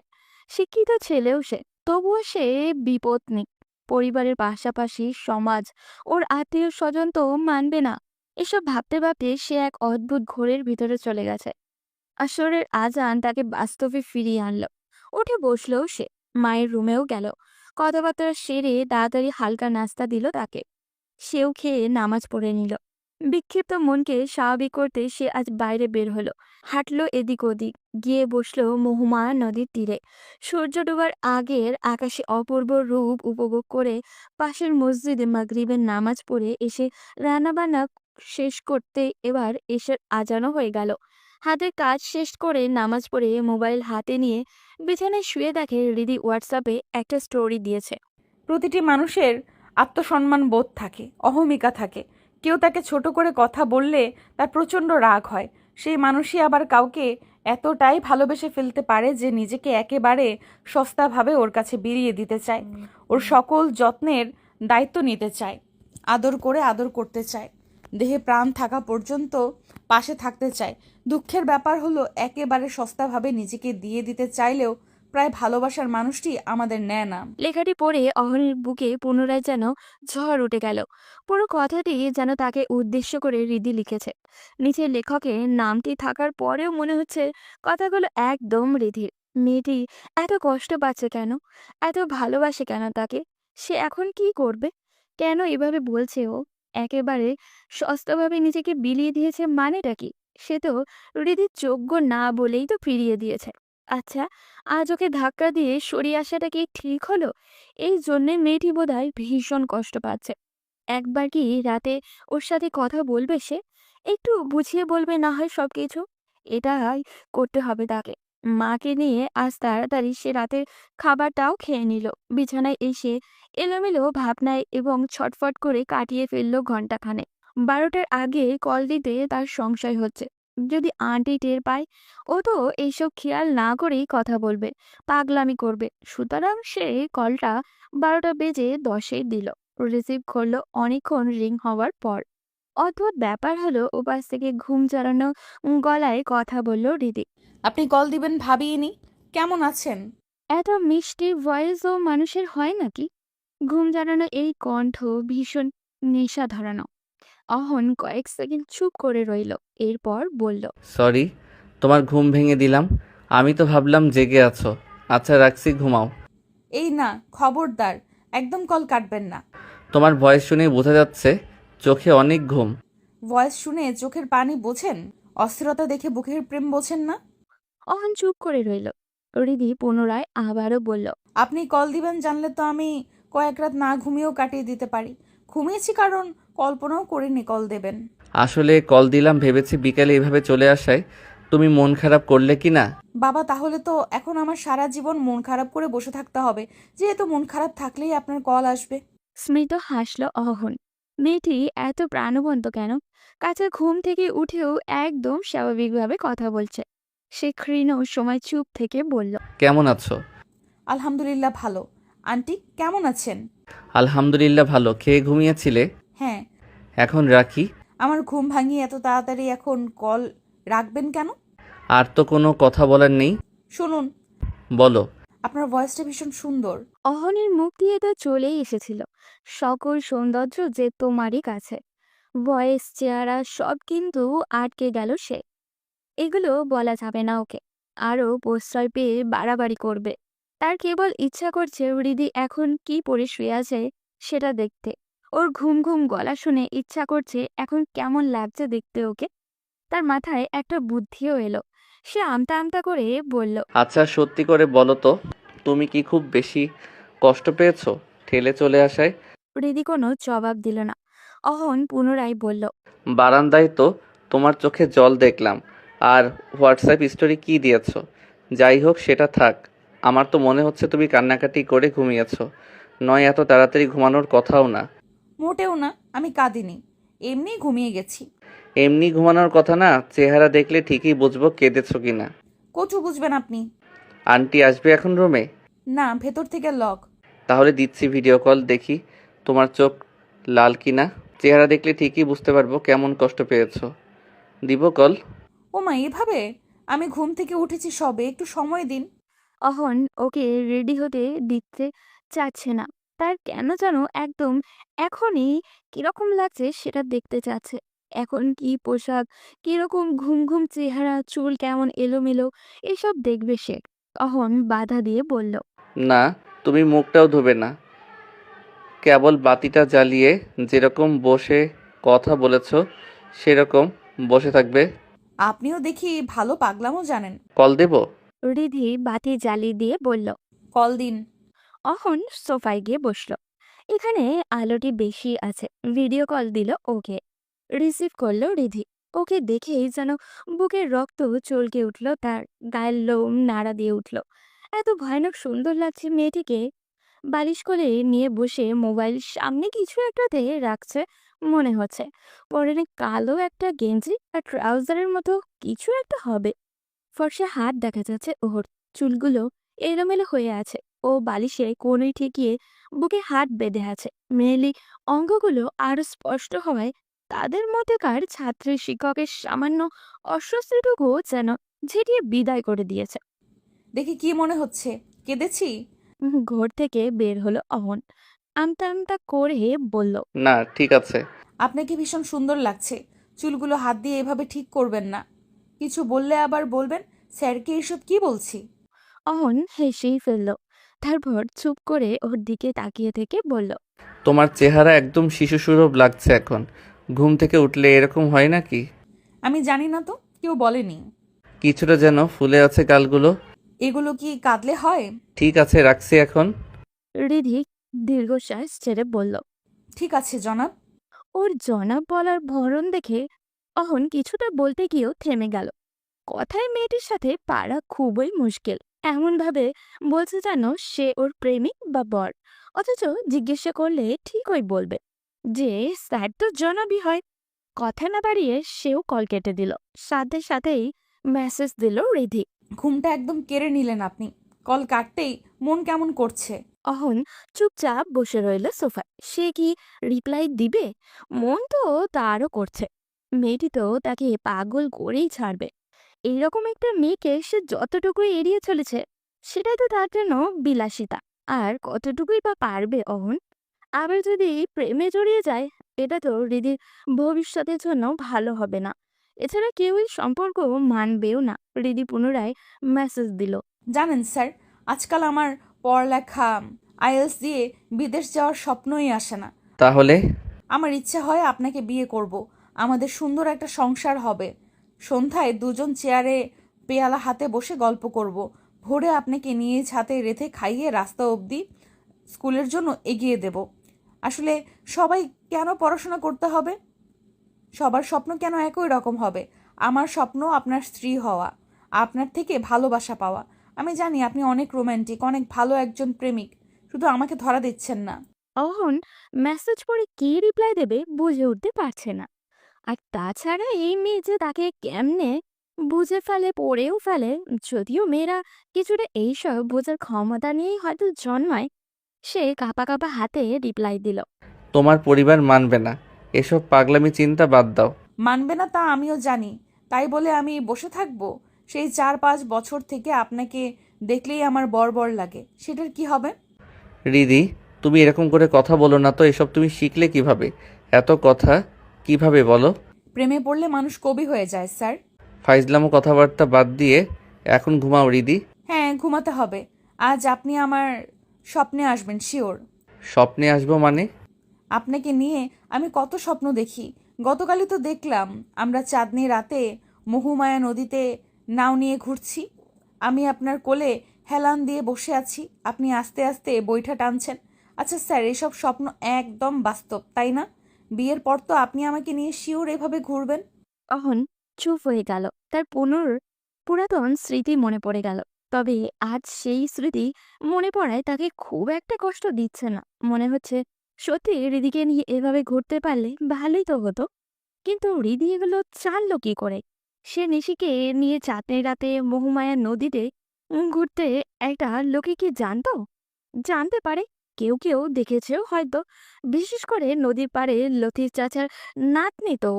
শিক্ষিত ছেলেও সে, তবুও সে বিপত্নিক। পরিবারের পাশাপাশি সমাজ, ওর আত্মীয় স্বজন তো মানবে না। এসব ভাবতে ভাবতে সে এক অদ্ভুত ঘোরের ভিতরে চলে গেছে। আসরের আজান তাকে বাস্তবে ফিরিয়ে আনলো। উঠে বসলো সে, মায়ের রুমেও গেল। কথাবার্তা সেরে তাড়াতাড়ি হালকা নাস্তা দিল তাকে। সেও খেয়ে নামাজ পড়ে নিল। বিক্ষিপ্ত মনকে স্বাভাবিক করতে সে আজ বাইরে বের হলো। হাঁটলো এদিক ওদিক, গিয়ে বসলো মহুমা নদীর তীরে। সূর্য ডোবার আগের আকাশে অপূর্ব রূপ উপভোগ করে পাশের মসজিদে মাগরিবের নামাজ পড়ে এসে রান্নাবান্না শেষ করতে এবার এসে আজানও হয়ে গেল। হাতের কাজ শেষ করে নামাজ পড়ে মোবাইল হাতে নিয়ে বিছানায় শুয়ে দেখে হৃদি হোয়াটসঅ্যাপে একটা স্টোরি দিয়েছে। প্রতিটি মানুষের আত্মসম্মান বোধ থাকে, অহমিকা থাকে। কেউ তাকে ছোট করে কথা বললে তার প্রচণ্ড রাগ হয়। সেই মানুষই আবার কাউকে এতটাই ভালোবেসে ফেলতে পারে যে নিজেকে একেবারে সস্তাভাবে ওর কাছে বিলিয়ে দিতে চায়, ওর সকল যত্নের দায়িত্ব নিতে চায়, আদর করে আদর করতে চায়, দেহে প্রাণ থাকা পর্যন্ত পাশে থাকতে চায়। দুঃখের ব্যাপার হলো একেবারে সস্তাভাবে নিজেকে দিয়ে দিতে চাইলেও প্রায় ভালোবাসার মানুষটি আমাদের নেয় না। লেখাটি পড়ে অহনের বুকে পুনরায় যেন ঝড় উঠে গেল। পুরো কথাটি যেন তাকে উদ্দেশ্য করে হৃদি লিখেছে। নিচের লেখকের নামটি থাকার পরেও মনে হচ্ছে কথাগুলো একদম হৃদির। মেয়েটি এত কষ্ট পাচ্ছে কেন? এত ভালোবাসে কেন তাকে? সে এখন কি করবে? কেন এভাবে বলছে ও? একেবারে সস্তভাবে নিজেকে বিলিয়ে দিয়েছে মানেটা কি? সে তো হৃদির যোগ্য না বলেই তো ফিরিয়ে দিয়েছে। আচ্ছা, আজ ওকে ধাক্কা দিয়ে সরিয়ে আসাটা কি ঠিক হলো? এই জন্যে মেয়েটি বোধহয় ভীষণ কষ্ট পাচ্ছে। একবার কি রাতে ওর সাথে কথা বলবে সে? একটু বুঝিয়ে বলবে না হয় সবকিছু। এটাই করতে হবে তাকে। মাকে নিয়ে আজ তাড়াতাড়ি সে রাতের খাবারটাও খেয়ে নিল। বিছানায় এসে এলোমেলো ভাবনায় এবং ছটফট করে কাটিয়ে ফেললো ঘন্টাখানেক। 12টার আগে কল দিতে তার সংশয় হচ্ছে। যদি আন্টি টের পায়, ও তো এইসব খেয়াল না করেই কথা বলবে, পাগলামি করবে। সুতরাং সে কলটা 12:10 দিল। রিসিভ করলো অনেকক্ষণ রিং হওয়ার পর। অদ্ভুত ব্যাপার হলো, ওপাশ থেকে ঘুম জড়ানো গলায় কথা বলল হৃদি। আপনি কল দিবেন ভাবিনি। কেমন আছেন? এত মিষ্টি ভয়েসও মানুষের হয় নাকি? ঘুম জড়ানো এই কণ্ঠ ভীষণ নেশা ধরানো। অহন কয়েক সেকেন্ড চুপ করে রইল, এরপর বলল, সরি, তোমার ঘুম ভেঙে দিলাম। আমি তো ভাবলাম জেগে আছো। আচ্ছা রাখছি, ঘুমাও। এই না, খবরদার, একদম কল কাটবেন না। তোমার ভয়েস শুনে বোঝা যাচ্ছে চোখে অনেক ঘুম। ভয়েস শুনে চোখের পানি বোঝেন? অস্থিরতা দেখে বুকের প্রেম বোঝেন না? অহন চুপ করে রইল। হৃদি পুনরায় আবারও বলল, আপনি কল দিবেন জানলে তো আমি কয়েক রাত না ঘুমিয়েও কাটিয়ে দিতে পারি। ঘুমিয়েছি কারণ কল্পনাও করিনি কল দেবেন। আসলে কল দিলাম ভেবেছি বিকালে এভাবে চলে আসায় তুমি মন খারাপ করলে কি না। বাবা, তাহলে তো এখন আমার সারা জীবন মন খারাপ করে বসে থাকতে হবে, যেহেতু মন খারাপ থাকলেই আপনার কল আসবে। স্মৃত হাসল অহন। মেয়েটি এত প্রাণবন্ত কেন? কাছে ঘুম থেকে উঠেও একদম স্বাভাবিকভাবে কথা বলছে। সে ক্ষীণ সময় চুপ থেকে বলল, কেমন আছো? আলহামদুলিল্লাহ ভালো। আন্টি কেমন আছেন? আলহামদুলিল্লাহ ভালো। খেয়ে ঘুমিয়েছিলে? হ্যাঁ। এখন রাখি। আমার ঘুম ভাঙিয়ে এত তাড়াতাড়ি এখন কল রাখবেন কেন? আর তো কোনো কথা বলার নেই। শুনুন, বলো। আপনার ভয়েসটা ভীষণ সুন্দর। অহনের মুখ দিয়ে তো চলেই এসেছিল সকল সৌন্দর্য যে তোমারই কাছে। ভয়েস, চেহারা সব কিন্তু আটকে গেল সে। এগুলো বলা যাবে না ওকে। আরো প্রশ্রয় পেয়ে বাড়াবাড়ি করবে। তার কেবল ইচ্ছা করছে হৃদি এখন কি পরে শুয়ে আছে সেটা দেখতে। ওর ঘুম ঘুম গলা শুনে ইচ্ছা করছে এখন কেমন লাগছে দেখতে ওকে। তার মাথায় একটা বুদ্ধিও এলো। সে আমতা আমতা করে বলল, আচ্ছা সত্যি করে বলো তো, তুমি কি খুব বেশি কষ্ট পেয়েছো ঠেলে চলে আসায়? হৃদি কোনো জবাব দিল না। অহন পুনরায় বলল, বারান্দায় তো তোমার চোখে জল দেখলাম। আর হোয়াটসঅ্যাপ স্টোরি কি দিয়েছো? যাই হোক সেটা থাক। আমার তো মনে হচ্ছে তুমি কান্নাকাটি করে ঘুমিয়েছো। নয় এত তাড়াতাড়ি ঘুমানোর কথাও না। মোটেও না, আমি কাঁদিনি, এমনি ঘুমিয়ে গেছি। এমনি ঘুমানোর কথা না, চেহারা দেখলে ঠিকই বুঝবো কেঁদেছো কিনা। কচু বুঝবেন আপনি। আন্টি আসবে এখন রুমে? না, ভেতর থেকে লক। তাহলে দিচ্ছি ভিডিও কল, দেখি তোমার চোখ লাল কিনা। চেহারা দেখলে ঠিকই বুঝতে পারবো কেমন কষ্ট পেয়েছো। দিব কল? ও মা, এভাবে? আমি ঘুম থেকে উঠেছি সবে, একটু সময় দিন। অহন ওকে রেডি হতে দিতে চাচ্ছে না। তার কেন যেন একদম এখনই কিরকম লাগছে সেটা দেখতে চাচ্ছে। এখন কি পোশাক, কিরকম ঘুম ঘুম চেহারা, চুল কেমন এলোমেলো, এসব দেখবে সে। অহন বাধা দিয়ে বলল, না, তুমি মুখটাও ধোবে না। কেবল বাতিটা জ্বালিয়ে যেরকম বসে কথা বলেছো সেরকম বসে থাকবে। আপনিও দেখি ভালো পাগলামো জানেন। কল দেব? রিধি বাতি জ্বালিয়ে দিয়ে বলল। কল দিন। অহন সোফায় গিয়ে বসলো। এখানে আলোটি বেশি আছে। ভিডিও কল দিল ওকে। রিসিভ করলো রিধি। ওকে দেখেই যেন বুকের রক্ত চলকে উঠল, তার গায়ের লোম নাড়া দিয়ে উঠল। এত ভয়ানক সুন্দর লাগছে মেয়েটিকে। বালিশ কোলে নিয়ে বসে মোবাইল সামনে কিছু একটাতে রাখছে মনে হচ্ছে। পরনে কালো একটা গেঞ্জি আর ট্রাউজারের মতো কিছু একটা হবে। ফর্সা হাত দেখা যাচ্ছে ওর। চুলগুলো এলোমেলো হয়ে আছে। ও বালিশে কোণে ঠেকিয়ে বুকে হাত বেঁধে আছে। মেয়েলি অঙ্গগুলো আরো স্পষ্ট হওয়ায় তাদের মধ্যেকার ছাত্রী শিক্ষকের সামান্য অস্বস্তিটুকু যেন ঝেঁটিয়ে বিদায় করে দিয়েছে। দেখি কি মনে হচ্ছে, কেঁদেছি? ঘর থেকে বের হলো অহন। আমতা আমতা করে বলল, না ঠিক আছে। আপনাকে ভীষণ সুন্দর লাগছে। চুলগুলো হাত দিয়ে এভাবে ঠিক করবেন না। কিছু বললে আবার বলবেন স্যারকে এসব কি বলছি। অহন হেসেই ফেলল। তারপর চুপ করে ওর দিকে তাকিয়ে থেকে বলল, তোমার চেহারা একদম শিশুসুলভ লাগছে এখন। ঘুম থেকে উঠলে এরকম হয় নাকি? আমি জানি না তো, কেউ বলেনি। কিছুটা যেন ফুলে আছে গালগুলো। এগুলো কি কাঁদলে হয়? ঠিক আছে রাখছি এখন। রিধি দীর্ঘশ্বাস ছেড়ে বলল। ঠিক আছে জনাব। ওর জনাব বলার ধরন দেখে অহন কিছুটা বলতে গিয়েও থেমে গেল। কথায় মেয়েটির সাথে পারা খুবই মুশকিল। এমনভাবে বলছে যেন সে ওর প্রেমিক বা বর, অথচ জিজ্ঞাসা করলে ঠিকই বলবে যে স্যার তো জনাবই হয়। কথা না বাড়িয়ে সেও কল কেটে দিল। সাথে সাথেই মেসেজ দিল রিধি। ঘুমটা একদম কেড়ে নিলেন আপনি। কল কাটতেই মন কেমন করছে। অহন চুপচাপ বসে রইল সোফায়। সে কি রিপ্লাই দিবে? মন তো তারও করছে। মেয়েটি তো তাকে পাগল করেই ছাড়বে। এইরকম একটা মেয়েকে সে যতটুকুই এড়িয়ে চলেছে সেটাই তো তার জন্য বিলাসিতা। আর কতটুকুই বা পারবে অহন? আবার যদি প্রেমে জড়িয়ে যায়, এটা তো হৃদির ভবিষ্যতের জন্য ভালো হবে না। এছাড়া কেউই সম্পর্ক মানবেও না। হৃদি পুনরায় মেসেজ দিল। জানেন স্যার, আজকাল আমার পড়ালেখা আইএলস দিয়ে বিদেশ যাওয়ার স্বপ্নই আসে না। তাহলে? আমার ইচ্ছে হয় আপনাকে বিয়ে করব। আমাদের সুন্দর একটা সংসার হবে। সন্ধ্যায় দুজন চেয়ারে পেয়ালা হাতে বসে গল্প করব। ভোরে আপনাকে নিজ হাতে রেঁধে খাইয়ে রাস্তা অবধি স্কুলের জন্য এগিয়ে দেব। আসলে সবাই কেন পড়াশোনা করতে হবে? সবার স্বপ্ন কেন একই রকম হবে? আমার স্বপ্ন আপনার স্ত্রী হওয়া, আপনার থেকে ভালোবাসা পাওয়া। আমি জানি আপনি অনেক রোম্যান্টিক, অনেক ভালো একজন প্রেমিক, শুধু আমাকে ধরা দিচ্ছেন না। অহন মেসেজ পড়ে কি রিপ্লাই দেবে বুঝে উঠতে পারছে না। আর তাছাড়া এই মেয়ে যে তাকে কেমনে বুঝে ফেলে, পড়েও ফেলে, যদিও মেয়েরা কিছুটা এইসব বোঝার ক্ষমতা নিয়েই হয়তো জন্মায়। সে কাঁপা কাঁপা হাতে রিপ্লাই দিল। তোমার পরিবার মানবে না, এসব পাগলামি চিন্তা বাদ দাও। মানবে না তা আমিও জানি, তাই বলে আমি বসে থাকবো? সেই 4-5 বছর থেকে আপনাকে দেখলেই আমার বর লাগে, সেটার কি হবে? রিদি, তুমি এরকম করে কথা বলো না তো। এসব তুমি শিখলে কিভাবে? এত কথা কিভাবে বলো? প্রেমে পড়লে মানুষ কবি হয়ে যায় স্যার। ফাইজলামো কথাবার্তা বাদ দিয়ে এখন ঘুমাও রিদি। হ্যাঁ, ঘুমাতে হবে। আজ আপনি আমার স্বপ্নে আসবেন শিওর। স্বপ্নে আসবো মানে? আপনাকে নিয়ে আমি কত স্বপ্ন দেখি। গতকালই তো দেখলাম আমরা চাঁদনি রাতে মহুমায়া নদীতে নাও নিয়ে ঘুরছি। আমি আপনার কোলে হেলান দিয়ে বসে আছি, আপনি আস্তে আস্তে বৈঠা টানছেন। আচ্ছা স্যার, এসব স্বপ্ন একদম বাস্তব, তাই না? বিয়ের পর তো আপনি আমাকে নিয়ে শিওর এভাবে ঘুরবেন। অহন চুপ হয়ে গেল। তার পুরাতন স্মৃতি মনে পড়ে গেল। তবে আজ সেই স্মৃতি মনে পড়ায় তাকে খুব একটা কষ্ট দিচ্ছে না। মনে হচ্ছে সত্যি হৃদিকে নিয়ে এভাবে ঘুরতে পারলে ভালোই তো হতো। কিন্তু হৃদি এগুলো জানলো কি করে? সে নিশিকে নিয়ে চাঁদনি রাতে মহুমায়া নদীতে ঘুরতে একটা লোকে কি জানতো? জানতে পারে, কেউ কেউ দেখেছেও হয়তো। বিশেষ করে নদীর পাড়ে লতিফ চাচার নাতনি তো,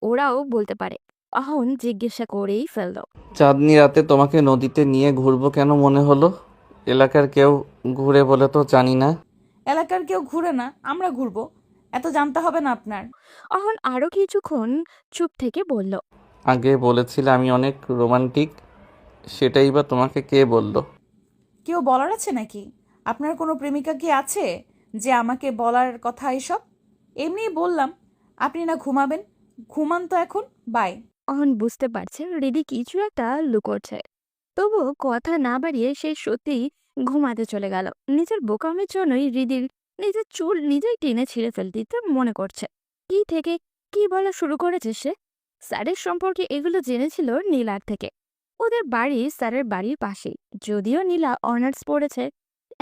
ওরাও বলতে পারে। অহন জিজ্ঞাসা করেই ফেলল। চাঁদনি রাতে তোমাকে নদীতে নিয়ে ঘুরবো কেন মনে হলো? এলাকার কেউ ঘুরে বলে তো জানি না। এলাকার কেউ ঘুরে না, আমরা ঘুরবো। এত জানতে হবে না আপনার। অহন আরো কিছুক্ষণ চুপ থেকে বলল। আগে বলেছিলে আমি অনেক রোমান্টিক, সেটাই বা তোমাকে কে বললো? কেউ বলার আছে নাকি? আপনার কোনো প্রেমিকা কি আছে যে আমাকে বলার কথা এসব? এমনিই বললাম। আপনি না ঘুমাবেন? ঘুমান তো এখন। বাই। অহন বুঝতে পারছে হৃদি কিছু একটা লুকোচ্ছে। তবু কথা না বাড়িয়ে সে সত্যিই ঘুমাতে চলে গেল। নিজের বোকামের জন্যই হৃদির নিজের চুল নিজেই টেনে ছিঁড়ে ফেলতে মনে করছে। কি থেকে কি বলা শুরু করেছে সে? স্যারের সম্পর্কে এগুলো জেনেছিল নীলার থেকে। ওদের বাড়ি স্যারের বাড়ির পাশেই। যদিও নীলা অনার্স পড়েছে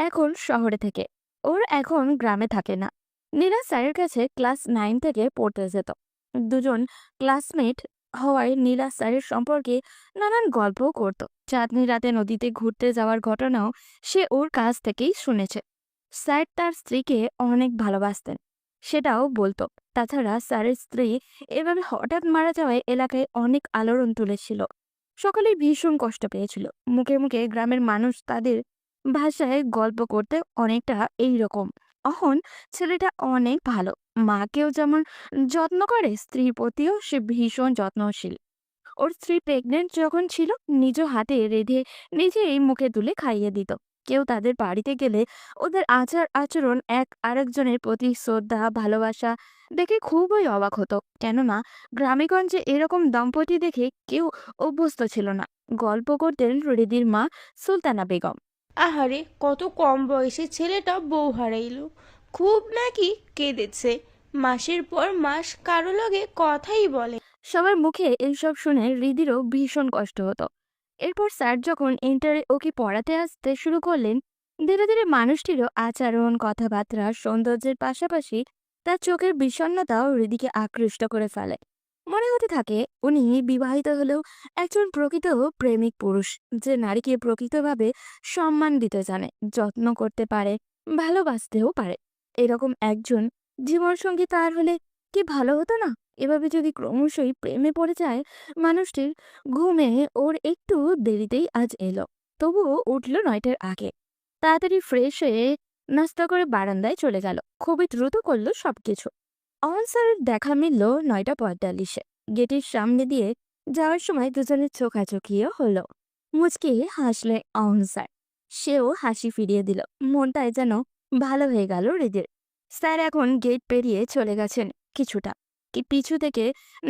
এখন শহরে থেকে, ওর এখন গ্রামে থাকে না। নীলা স্যারের কাছে ক্লাস 9 থেকে পড়তে যেত। দুজন ক্লাসমেট হওয়ায় নীলা স্যারের সম্পর্কে নানান গল্পও করত। চাঁদনি রাতে নদীতে ঘুরতে যাওয়ার ঘটনাও সে ওর কাছ থেকেই শুনেছে। স্যার তার স্ত্রীকে অনেক ভালোবাসতেন, সেটাও বলতো। তাছাড়া স্যারের স্ত্রী এভাবে হঠাৎ মারা যাওয়ায় এলাকায় অনেক আলোড়ন তুলেছিল। সকলেই ভীষণ কষ্ট পেয়েছিল। মুখে মুখে গ্রামের মানুষ তাদের ভাষায় গল্প করতে অনেকটা এইরকম। অহন ছেলেটা অনেক ভালো, মাকেও যেমন যত্ন করে, স্ত্রীর প্রতিও সে ভীষণ যত্নশীল। ওর স্ত্রী প্রেগনেন্ট যখন ছিল নিজ হাতে রেঁধে নিজেই মুখে তুলে খাইয়ে দিত। কেউ তাদের বাড়িতে গেলে ওদের আচার আচরণ, এক আরেকজনের প্রতি শ্রদ্ধা ভালোবাসা দেখে খুবই অবাক হতো। কেননা গ্রামেগঞ্জে এরকম দম্পতি দেখে কেউ অভ্যস্ত ছিল না। গল্প করতেন হৃদির মা সুলতানা বেগম। আহারে, কত কম বয়সে ছেলেটা বউ হারাইল, খুব নাকি কেঁদেছে। মাসের পর মাস কারো লগে কথাই বলে। সবার মুখে এইসব শুনে হৃদিরও ভীষণ কষ্ট হতো। এরপর স্যার যখন ইন্টারে ওকে পড়াতে আসতে শুরু করলেন, ধীরে ধীরে মানুষটিরও আচরণ কথাবার্তা সৌন্দর্যের পাশাপাশি তার চোখের বিষণ্ণতাও হৃদিকে আকৃষ্ট করে ফেলে। মনে হতে থাকে উনি বিবাহিত হলেও একজন প্রকৃত প্রেমিক পুরুষ, যে নারীকে প্রকৃতভাবে সম্মান দিতে জানে, যত্ন করতে পারে, ভালোবাসতেও পারে। এরকম একজন জীবনসঙ্গী তার হলে কি ভালো হতো না? এভাবে যদি ক্রমশই প্রেমে পড়ে যায় মানুষটির, ঘুমে ওর একটু দেরিতেই আজ এলো। তবুও উঠল 9টার আগে। তাড়াতাড়ি ফ্রেশ হয়ে নাস্তা করে বারান্দায় চলে গেল। খুবই দ্রুত করলো সবকিছু। অন স্যারের দেখা মিলল 9টা 45-এ। গেটের সামনে দিয়ে যাওয়ার সময় দুজনের চোখাচোখিও হলো। মুচকি হাসলে অন স্যার। সেও হাসি ফিরিয়ে দিল। মনটায় যেন ভালো হয়ে গেল হৃদির। স্যার এখন গেট পেরিয়ে চলে গেছেন কিছুটা, কি পিছু থেকে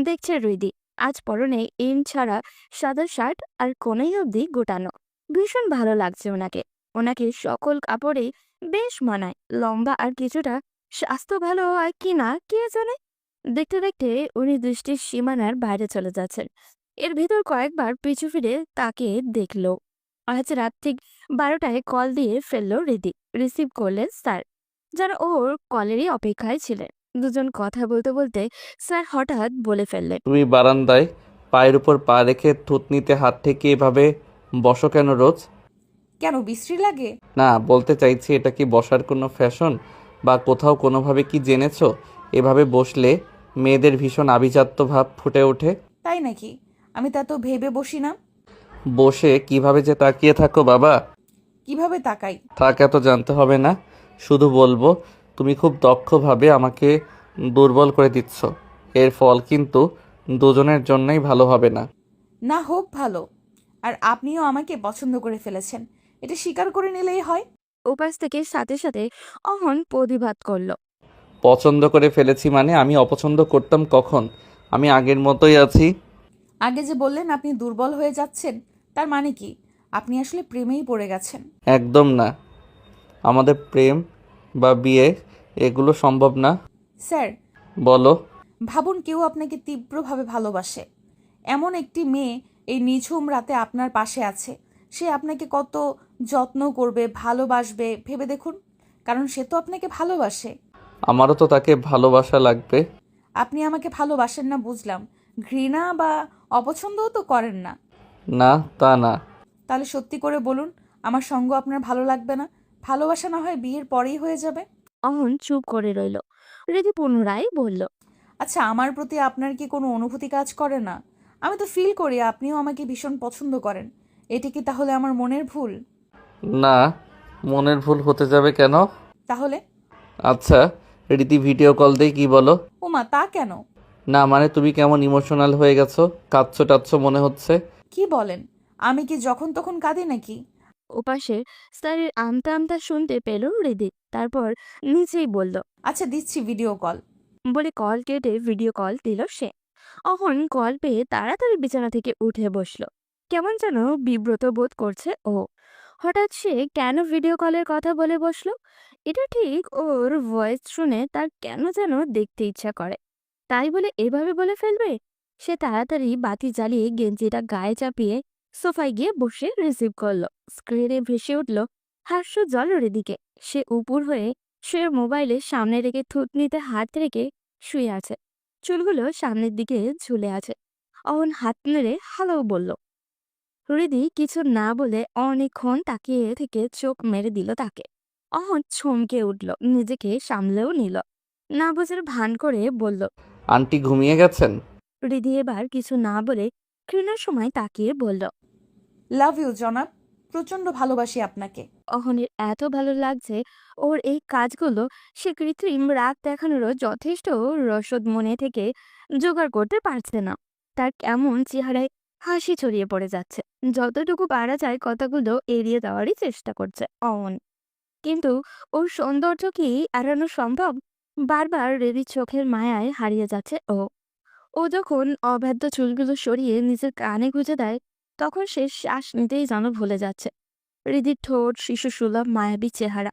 দেখছে হৃদি। আজ পরনে এম ছাড়া সাদা শার্ট আর কোনাই অবধি গোটানো। ভীষণ ভালো লাগছে ওনাকে। ওনাকে সকল কাপড়ে বেশ মানায়। লম্বা আর কিছুটা স্বাস্থ্য ভালো হয় কি না কে জানে। দেখতে দেখতে উনি দৃষ্টির সীমানার বাইরে চলে যাচ্ছেন। এর ভেতর কয়েকবার পিছু ফিরে তাকে দেখলো। আজ রাত ঠিক 12টায় কল দিয়ে ফেললো হৃদি। রিসিভ করলেন স্যার, যেন ওর কলেরই অপেক্ষায় ছিলেন। দুজন কথা বলতে বলতে স্যার হঠাৎ বলে ফেললেন, তুমি বারান্দায় পায়ের উপর পা রেখে থুতনিতে হাত থেকে এভাবে বসো কেন রোজ? কেন বিশ্রী লাগে? না, বলতে চাইছি এটা কি বসার কোনো ফ্যাশন বা কোথাও কোনোভাবে কি জেনেছো এভাবে বসলে মেয়েদের ভীষণ আভিজাত্য ভাব ফুটে ওঠে? তাই নাকি? আমি তা তো ভেবে বসি না। বসে কিভাবে যে তাকিয়ে থাকো বাবা। কিভাবে তাকাই? থাক, এত জানতে হবে না, শুধু বলবো তুমি খুব দক্ষভাবে আমাকে দুর্বল করে দিচ্ছ। এর ফল কিন্তু দুজনের জন্যই ভালো হবে না। না হোক ভালো। আর আপনিও আমাকে পছন্দ করে ফেলেছেন, এটা স্বীকার করে নিলেই হয়। উপাস থেকে সাথে সাথে অহন প্রতিবাদ করল। পছন্দ করে ফেলেছি মানে আমি অপছন্দ করতাম কখন? আমি আগের মতোই আছি। আগে যে বললেন আপনি দুর্বল হয়ে যাচ্ছেন, তার মানে কি আপনি আসলে প্রেমেই পড়ে গেছেন? একদম না, আমাদের প্রেম বা বিয়ে এগুলো সম্ভব না। স্যার, বলো। ভাবুন কেউ আপনাকে তীব্রভাবে ভালোবাসে। এমন একটি মেয়ে এই নিঝুম রাতে আপনার পাশে আছে। সে আপনাকে কত যত্ন করবে, ভালোবাসবে ভেবে দেখুন। কারণ সে তো আপনাকে ভালোবাসে। আমারও তো তাকে ভালোবাসা লাগবে। আপনি আমাকে ভালোবাসেন না বুঝলাম, ঘৃণা বা অপছন্দও তো করেন না। না, তা না। তাহলে সত্যি করে বলুন, আমার সঙ্গ আপনার ভালো লাগবে না? ভালোবাসা না হয় বিয়ের পরেই হয়ে যাবে। অহন চুপ করে রইল। রিদি পুনরায় বলল, আচ্ছা, আমার প্রতি আপনার কি কোনো অনুভূতি কাজ করে না? আমি তো ফিল করি আপনিও আমাকে ভীষণ পছন্দ করেন। এটি কি তাহলে আমার মনের ভুল? না, মনের ভুল হতে যাবে কেন? তাহলে? আচ্ছা, রীতি ভিডিও কল দিয়ে কি বলো? ওমা, তা কেন? না মানে তুমি কেমন ইমোশনাল হয়ে গেছো, কাঁদছো টাচ্ছো মনে হচ্ছে। কি বলেন? আমি কি যখন তখন কাঁদি নাকি? ওপাশে স্যারের আমতা আমতা শুনতে পেল রিদি। তারপর নিচেই বলল, আচ্ছা, দিচ্ছি ভিডিও কল। বলে কল কেটে ভিডিও কল দিল সে। অহন কল পেয়ে তাড়াতাড়ি বিছানা থেকে উঠে বসলো। কেমন যেন বিব্রত বোধ করছে ও। হঠাৎ সে কেন ভিডিও কলের কথা বলে বসলো? এটা ঠিক ওর ভয়েস শুনে তার কেন যেন দেখতে ইচ্ছা করে, তাই বলে এভাবে বলে ফেলবে? সে তাড়াতাড়ি বাতি জ্বালিয়ে গেঞ্জিটা গায়ে চাপিয়ে সোফায় গিয়ে বসে রিসিভ করলো। স্ক্রিনে ভেসে উঠল হাস্যজ্জ্বল দিকে। সে উপর হয়ে শুয়ে মোবাইলের সামনে রেখে থুতনিতে হাত রেখে শুয়ে আছে। চুলগুলো সামনের দিকে ঝুলে আছে। অহন হাত নেড়ে হ্যালো বলল। হৃদি কিছু না বলে অনেকক্ষণ তাকিয়ে থেকে চোখ মেরে দিল তাকে। অহন চমকে উঠল, নিজেকে সামলেও নিল। না বোঝার ভান করে বলল। আন্টি ঘুমিয়ে গেছেন? হৃদি এবার কিছু না বলে ঘৃণার সময় তাকিয়ে বলল। লাভ ইউ জনাব, প্রচন্ড ভালোবাসি আপনাকে। অহনের এত ভালো লাগছে ওর এই কাজগুলো, সে কৃত্রিম রাগ দেখানোরও যথেষ্ট রসদ মনে থেকে জোগাড় করতে পারছে না। তার কেমন চেহারায় হাসি ছড়িয়ে পড়ে যাচ্ছে। যতটুকু পারা যায় কথাগুলো এড়িয়ে দেওয়ারই চেষ্টা করছে অহন। কিন্তু ওর সৌন্দর্য কি এড়ানো সম্ভব? বারবার রেডির চোখের মায়ায় হারিয়ে যাচ্ছে ও। ও যখন অবাধ্য চুলগুলো সরিয়ে নিজের কানে গুঁজে দেয়, তখন সে শ্বাস নিতেই যেন ভুলে যাচ্ছে। হৃদির ঠোঁট, শিশুসুলভ মায়াবী চেহারা,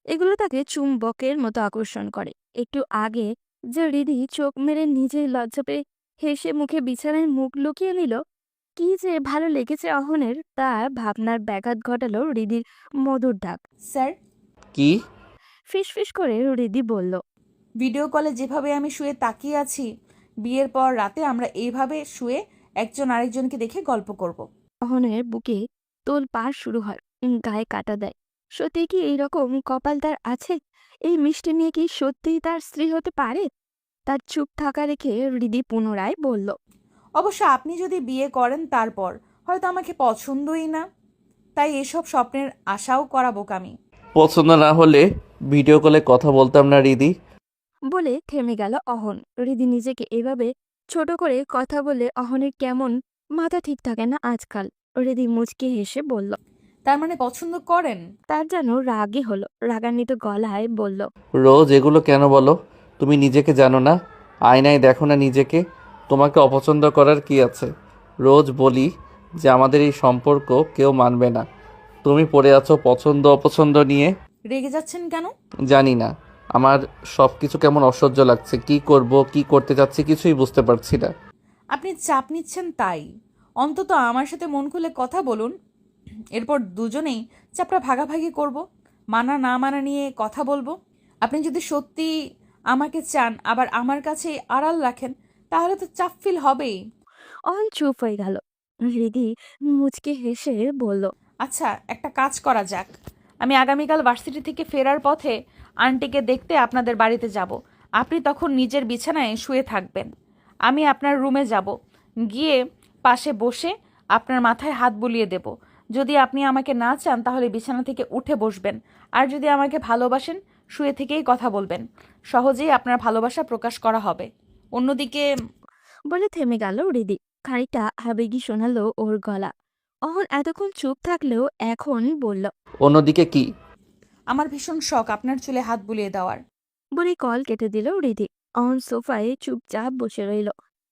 এগুলো তাকে চুম্বকের মতো আকর্ষণ করে। একটু আগে যে হৃদি চোখ মেরে নিজেই লজ্জা পেয়ে হেসে মুখে বিছানায় মুখ লুকিয়ে নিল, কি যে ভালো লেগেছে অহনের তা ভাবনার ব্যাঘাত ঘটালো হৃদির মধুর ডাক। স্যার, কি? ফিসফিস করে হৃদি বলল। ভিডিও কলে যেভাবে আমি শুয়ে তাকিয়ে আছি, বিয়ের পর রাতে আমরা এইভাবে শুয়ে একজন আরেকজনকে দেখে গল্প করব। অহনের বুকে তোল পার শুরু হয়, গায়ে কাটা দেয়। সত্যি কি এইরকম কপাল তার আছে? এই মিষ্টি মেয়ে কি সত্যিই তার স্ত্রী হতে পারে? তার চুপ থাকা রেখে হৃদি পুনরায় বলল। অবশ্য আপনি যদি বিয়ে করেন তারপর হয়তো আমাকে পছন্দই না, তাই এসব স্বপ্নের আশাও করা বোকামি। পছন্দ না হলে ভিডিও কলে কথা বলতাম না রিদি। বলে থেমে গেল অহন। হৃদি নিজেকে এভাবে ছোট করে কথা বলে অহনের কেমন মাথা ঠিক থাকে না আজকাল। হৃদি মুচকি হেসে বলল। তার মানে পছন্দ করেন? তার যেন রাগই হলো, রাগান্বিত গলায় বলল। রোজ এগুলো কেন বলো? তুমি নিজেকে জানো না? আয়নায় দেখো না নিজেকে? তোমাকে অপছন্দ করার কি আছে? রোজ বলি যে আমাদের এই সম্পর্ক কেউ মানবে না, তুমি পড়ে আছো পছন্দ অপছন্দ নিয়ে। রেগে যাচ্ছেন কেন? জানি না, আমার সব কিছু কেমন অসহ্য লাগছে। কি করব, কি করতে যাচ্ছি কিছুই বুঝতে পারছি না। আপনি চাপ নিচ্ছেন তাই। অন্তত আমার সাথে মন খুলে কথা বলুন, এরপর দুজনেই চাপটা ভাগাভাগি করব, মানা না মানা নিয়ে কথা বলবো। আপনি যদি সত্যি আমাকে চান আবার আমার কাছে আড়াল রাখেন, তাহলে তো চাপ ফিল হবেই। অহন চুপ হয়ে গেল। হৃদি মুচকে হেসে বলল, আচ্ছা, একটা কাজ করা যাক। আমি আগামীকাল ভার্সিটি থেকে ফেরার পথে আন্টিকে দেখতে আপনাদের বাড়িতে যাব। আপনি তখন নিজের বিছানায় শুয়ে থাকবেন, আমি আপনার রুমে যাব, গিয়ে পাশে বসে আপনার মাথায় হাত বুলিয়ে দেব। যদি আপনি আমাকে না চান তাহলে বিছানা থেকে উঠে বসবেন, আর যদি আমাকে ভালোবাসেন শুয়ে থেকেই কথা বলবেন। সহজেই আপনার ভালোবাসা প্রকাশ করা হবে। অন্যদিকে বলে থেমে গেল হৃদি। খানিকটা আবেগী শোনালো ওর গলা। অহন এতক্ষণ চুপ থাকলেও এখন বলল, অন্যদিকে কি? আমার ভীষণ শখ আপনার চুলে হাত বুলিয়ে দেওয়ার। বলে কল কেটে দিল হৃদি। অহন সোফায় চুপচাপ বসে রইল।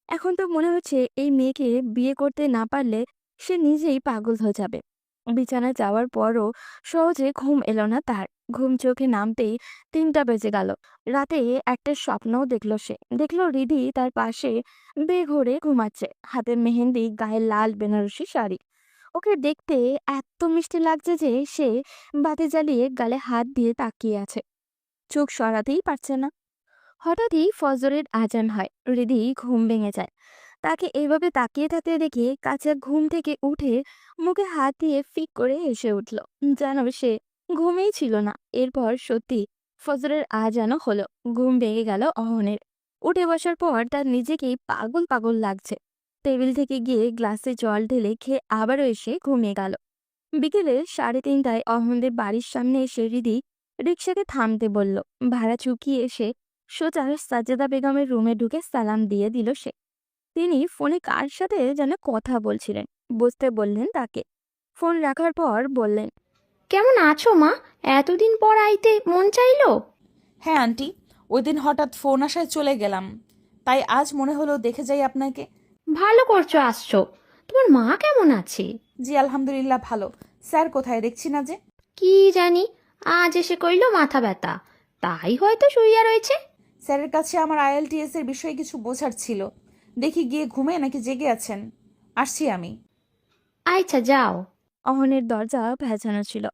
এখন তো মনে হচ্ছে এই মেয়েকে বিয়ে করতে না পারলে সে নিজেই পাগল হয়ে যাবে। বিছানায় যাওয়ার পরও সহজে ঘুম এলো না তার। ঘুম চোখে নামতেই 3টা বেজে গেল। রাতে একটা স্বপ্নও দেখলো সে। দেখলো হৃদি তার পাশে বেঘোরে ঘুমাচ্ছে, হাতে মেহেন্দি, গায়ে লাল বেনারসি শাড়ি। ওকে দেখতে এত মিষ্টি লাগছে যে সে বাতি জ্বালিয়ে গালে হাত দিয়ে তাকিয়ে আছে, চোখ সরাতেই পারছে না। হঠাৎই ফজরের আজান হয়। হৃদি ঘুম ভেঙে যায়। তাকে এইভাবে তাকিয়ে থাকতে দেখে কাঁচা ঘুম থেকে উঠে মুখে হাত দিয়ে ফিক করে হেসে উঠল, যেন সে ঘুমেই ছিল না। এরপর সত্যি ফজরের আজানও হলো। ঘুম ভেঙে গেল অহনের। উঠে বসার পর তার নিজেকেই পাগল পাগল লাগছে। টেবিল থেকে গিয়ে গ্লাসে জল ঢেলে খেয়ে আবারও এসে ঘুমিয়ে গেল। বিকেলে 3:30টায় অহনদের বাড়ির সামনে এসে হৃদি রিক্সাকে থামতে বলল। ভাড়া চুকিয়ে এসে সোজা সাজেদা বেগমের রুমে ঢুকে সালাম দিয়ে দিল সে। তিনি ফোনে কার সাথে যেন কথা বলছিলেন, বুঝতে বললেন তাকে। ফোন রাখার পর বললেন, কেমন আছো মা? এতদিন পর আইতে মন চাইলো? হ্যাঁ আন্টি, ওই দিন হঠাৎ ফোন আসায় চলে গেলাম, তাই আজ মনে হলো দেখে যাই আপনাকে। ভালো করছো আসছো। তোমার মা কেমন আছে? জি আলহামদুলিল্লাহ ভালো। স্যার কোথায় দেখছি না যে? কি জানি, আজ এসে কইলো মাথা ব্যথা, তাই হয়তো শুইয়া রয়েছে। স্যারের কাছে আমার আইএলটিএস এর বিষয়ে কিছু বোঝার ছিল, দেখি গিয়ে ঘুমে নাকি জেগে আছেন। আসছি আমি। আচ্ছা যাও। অহনের দরজা ভেজানো ছিল।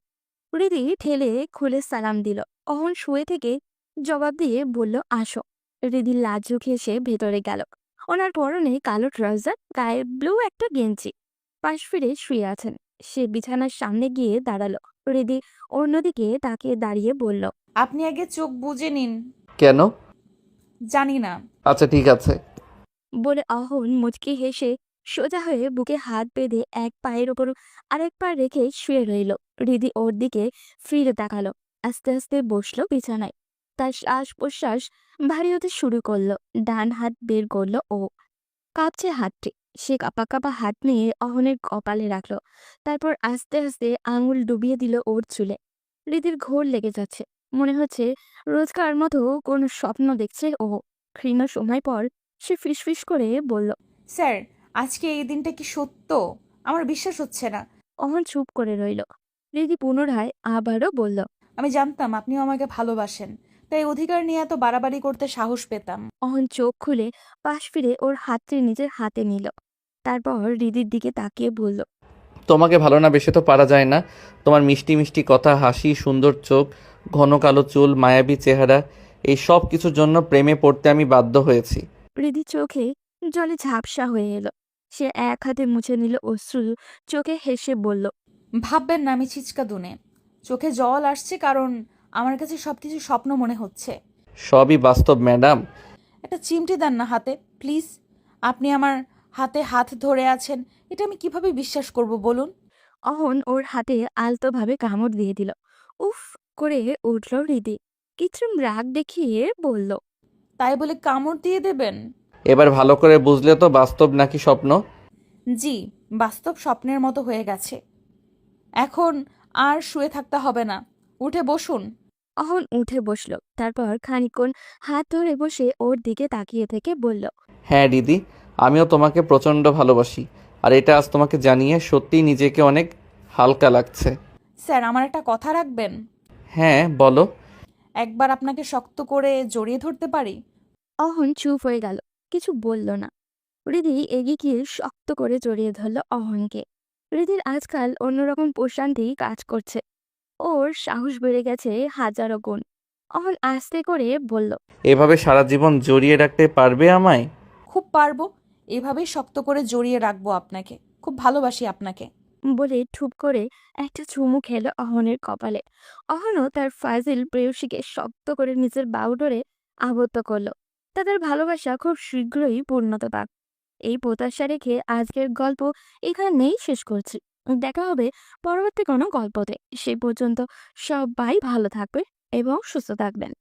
হৃদি ঠেলে খুলে সালাম দিল। অহন শুয়ে থেকে জবাব দিয়ে বলল, আসো। হৃদি লাজুক হেসে ভেতরে গেল। ওনার পরনে কালো ট্রাউজার, গায়ে ব্লু একটা গেঞ্জি। পাশ ফিরে শুয়ে আছেন। সে বিছানার সামনে গিয়ে দাঁড়ালো। হৃদি অন্যদিকে তাকিয়ে দাঁড়িয়ে বলল, আপনি আগে চোখ বুজে নিন। কেন? জানি না। আচ্ছা ঠিক আছে। বলে অহন মুচকি হেসে সোজা হয়ে বুকে হাত বেঁধে এক পায়ের ওপর আরেক পা রেখে শুয়ে রইল। হৃদি ওর দিকে ফিরে তাকালো। আস্তে আস্তে বসলো বিছানায়। তার শ্বাস প্রশ্বাস ভারী হতে শুরু করলো। ডান হাত বের করলো ও। কাঁপছে হাতটি। সে কাঁপা কাঁপা হাত নিয়ে অহনের কপালে রাখলো। তারপর আস্তে আস্তে আঙুল ডুবিয়ে দিল ওর চুলে। হৃদির ঘোর লেগে যাচ্ছে। মনে হচ্ছে রোজকার মতো কোনো স্বপ্ন দেখছে ও। ক্ষীণ সময় পর সে ফিসফিস করে বলল, স্যার, আজকে এই দিনটা কি সত্য? আমার বিশ্বাস হচ্ছে না। অহন চুপ করে রইল। হৃদি পুনরায় আবারও বলল। আমি জানতাম আপনিও আমাকে ভালোবাসেন, তাই অধিকার নিয়ে এত বাড়াবাড়ি করতে সাহস পেতাম। অহন চোখ খুলে পাশ ফিরে ওর হাতটি নিজের হাতে নিল। তারপর হৃদির দিকে তাকিয়ে বলল, তোমাকে ভালো না বেসে তো পারা যায় না। তোমার মিষ্টি মিষ্টি কথা, হাসি, সুন্দর চোখ, ঘন কালো চুল, মায়াবী চেহারা, এই সব কিছুর জন্য প্রেমে পড়তে আমি বাধ্য হয়েছি। হৃদি চোখে জলে ঝাপসা হয়ে এলো। সে এক হাতে মুছে নিল অশ্রু, চোখে হেসে বলল, ভাববেন না আমি ছিচকা দুনে। চোখে জল আসছে কারণ আমার কাছে সবকিছু স্বপ্ন মনে হচ্ছে। সবই বাস্তব ম্যাডাম। একটা চিমটি দেন না হাতে প্লিজ। আপনি আমার হাতে হাত ধরে আছেন, এটা আমি কিভাবে বিশ্বাস করব বলুন? অহন ওর হাতে আলতোভাবে কামড় দিয়ে দিল। উফ করে উঠল হৃদি। কৃত্রিম রাগ দেখিয়ে বলল, তাই বলে কামড় দিয়ে দেবেন? এবার ভালো করে বুঝলে তো বাস্তব নাকি স্বপ্ন। জি, বাস্তব স্বপ্নের মতো হয়ে গেছে। এখন আর শুয়ে থাকতে হবে না, উঠে বসুন। অহন উঠে বসলো। তারপর খানিকক্ষণ হাত ধরে বসে ওর দিকে তাকিয়ে থেকে বলল, হ্যাঁ দিদি, আমিও তোমাকে প্রচণ্ড ভালোবাসি। আর এটা আজ তোমাকে জানিয়ে সত্যিই নিজেকে অনেক হালকা লাগছে। স্যার, আমার একটা কথা রাখবেন? হ্যাঁ বলো। একবার আপনাকে শক্ত করে জড়িয়ে ধরতে পারি? অহন চুপ হয়ে গেল, কিছু বলল না। হৃদি এগিয়ে গিয়ে শক্ত করে জড়িয়ে ধরল অহনকে। হৃদির আজকাল অন্যরকম প্রশান্তি কাজ করছে। ওর সাহস বেড়ে গেছে হাজারো গুণ। অহন আস্তে করে বলল, এভাবে সারা জীবন জড়িয়ে রাখতে পারবে আমায়? খুব পারবো, এভাবেই শক্ত করে জড়িয়ে রাখবো আপনাকে, খুব ভালোবাসি আপনাকে। বলে ঠুপ করে একটা চুমু খেলো অহনের কপালে। অহনও তার ফাজিল প্রেয়সীকে শক্ত করে নিজের বাহুডোরে আবদ্ধ করলো। তাদের ভালোবাসা খুব শীঘ্রই পূর্ণতা পাক, এই প্রত্যাশা রেখে আজকের গল্প এখানেই শেষ করছি। দেখা হবে পরবর্তী কোনো গল্পতে। সে পর্যন্ত সবাই ভালো থাকবে এবং সুস্থ থাকবেন।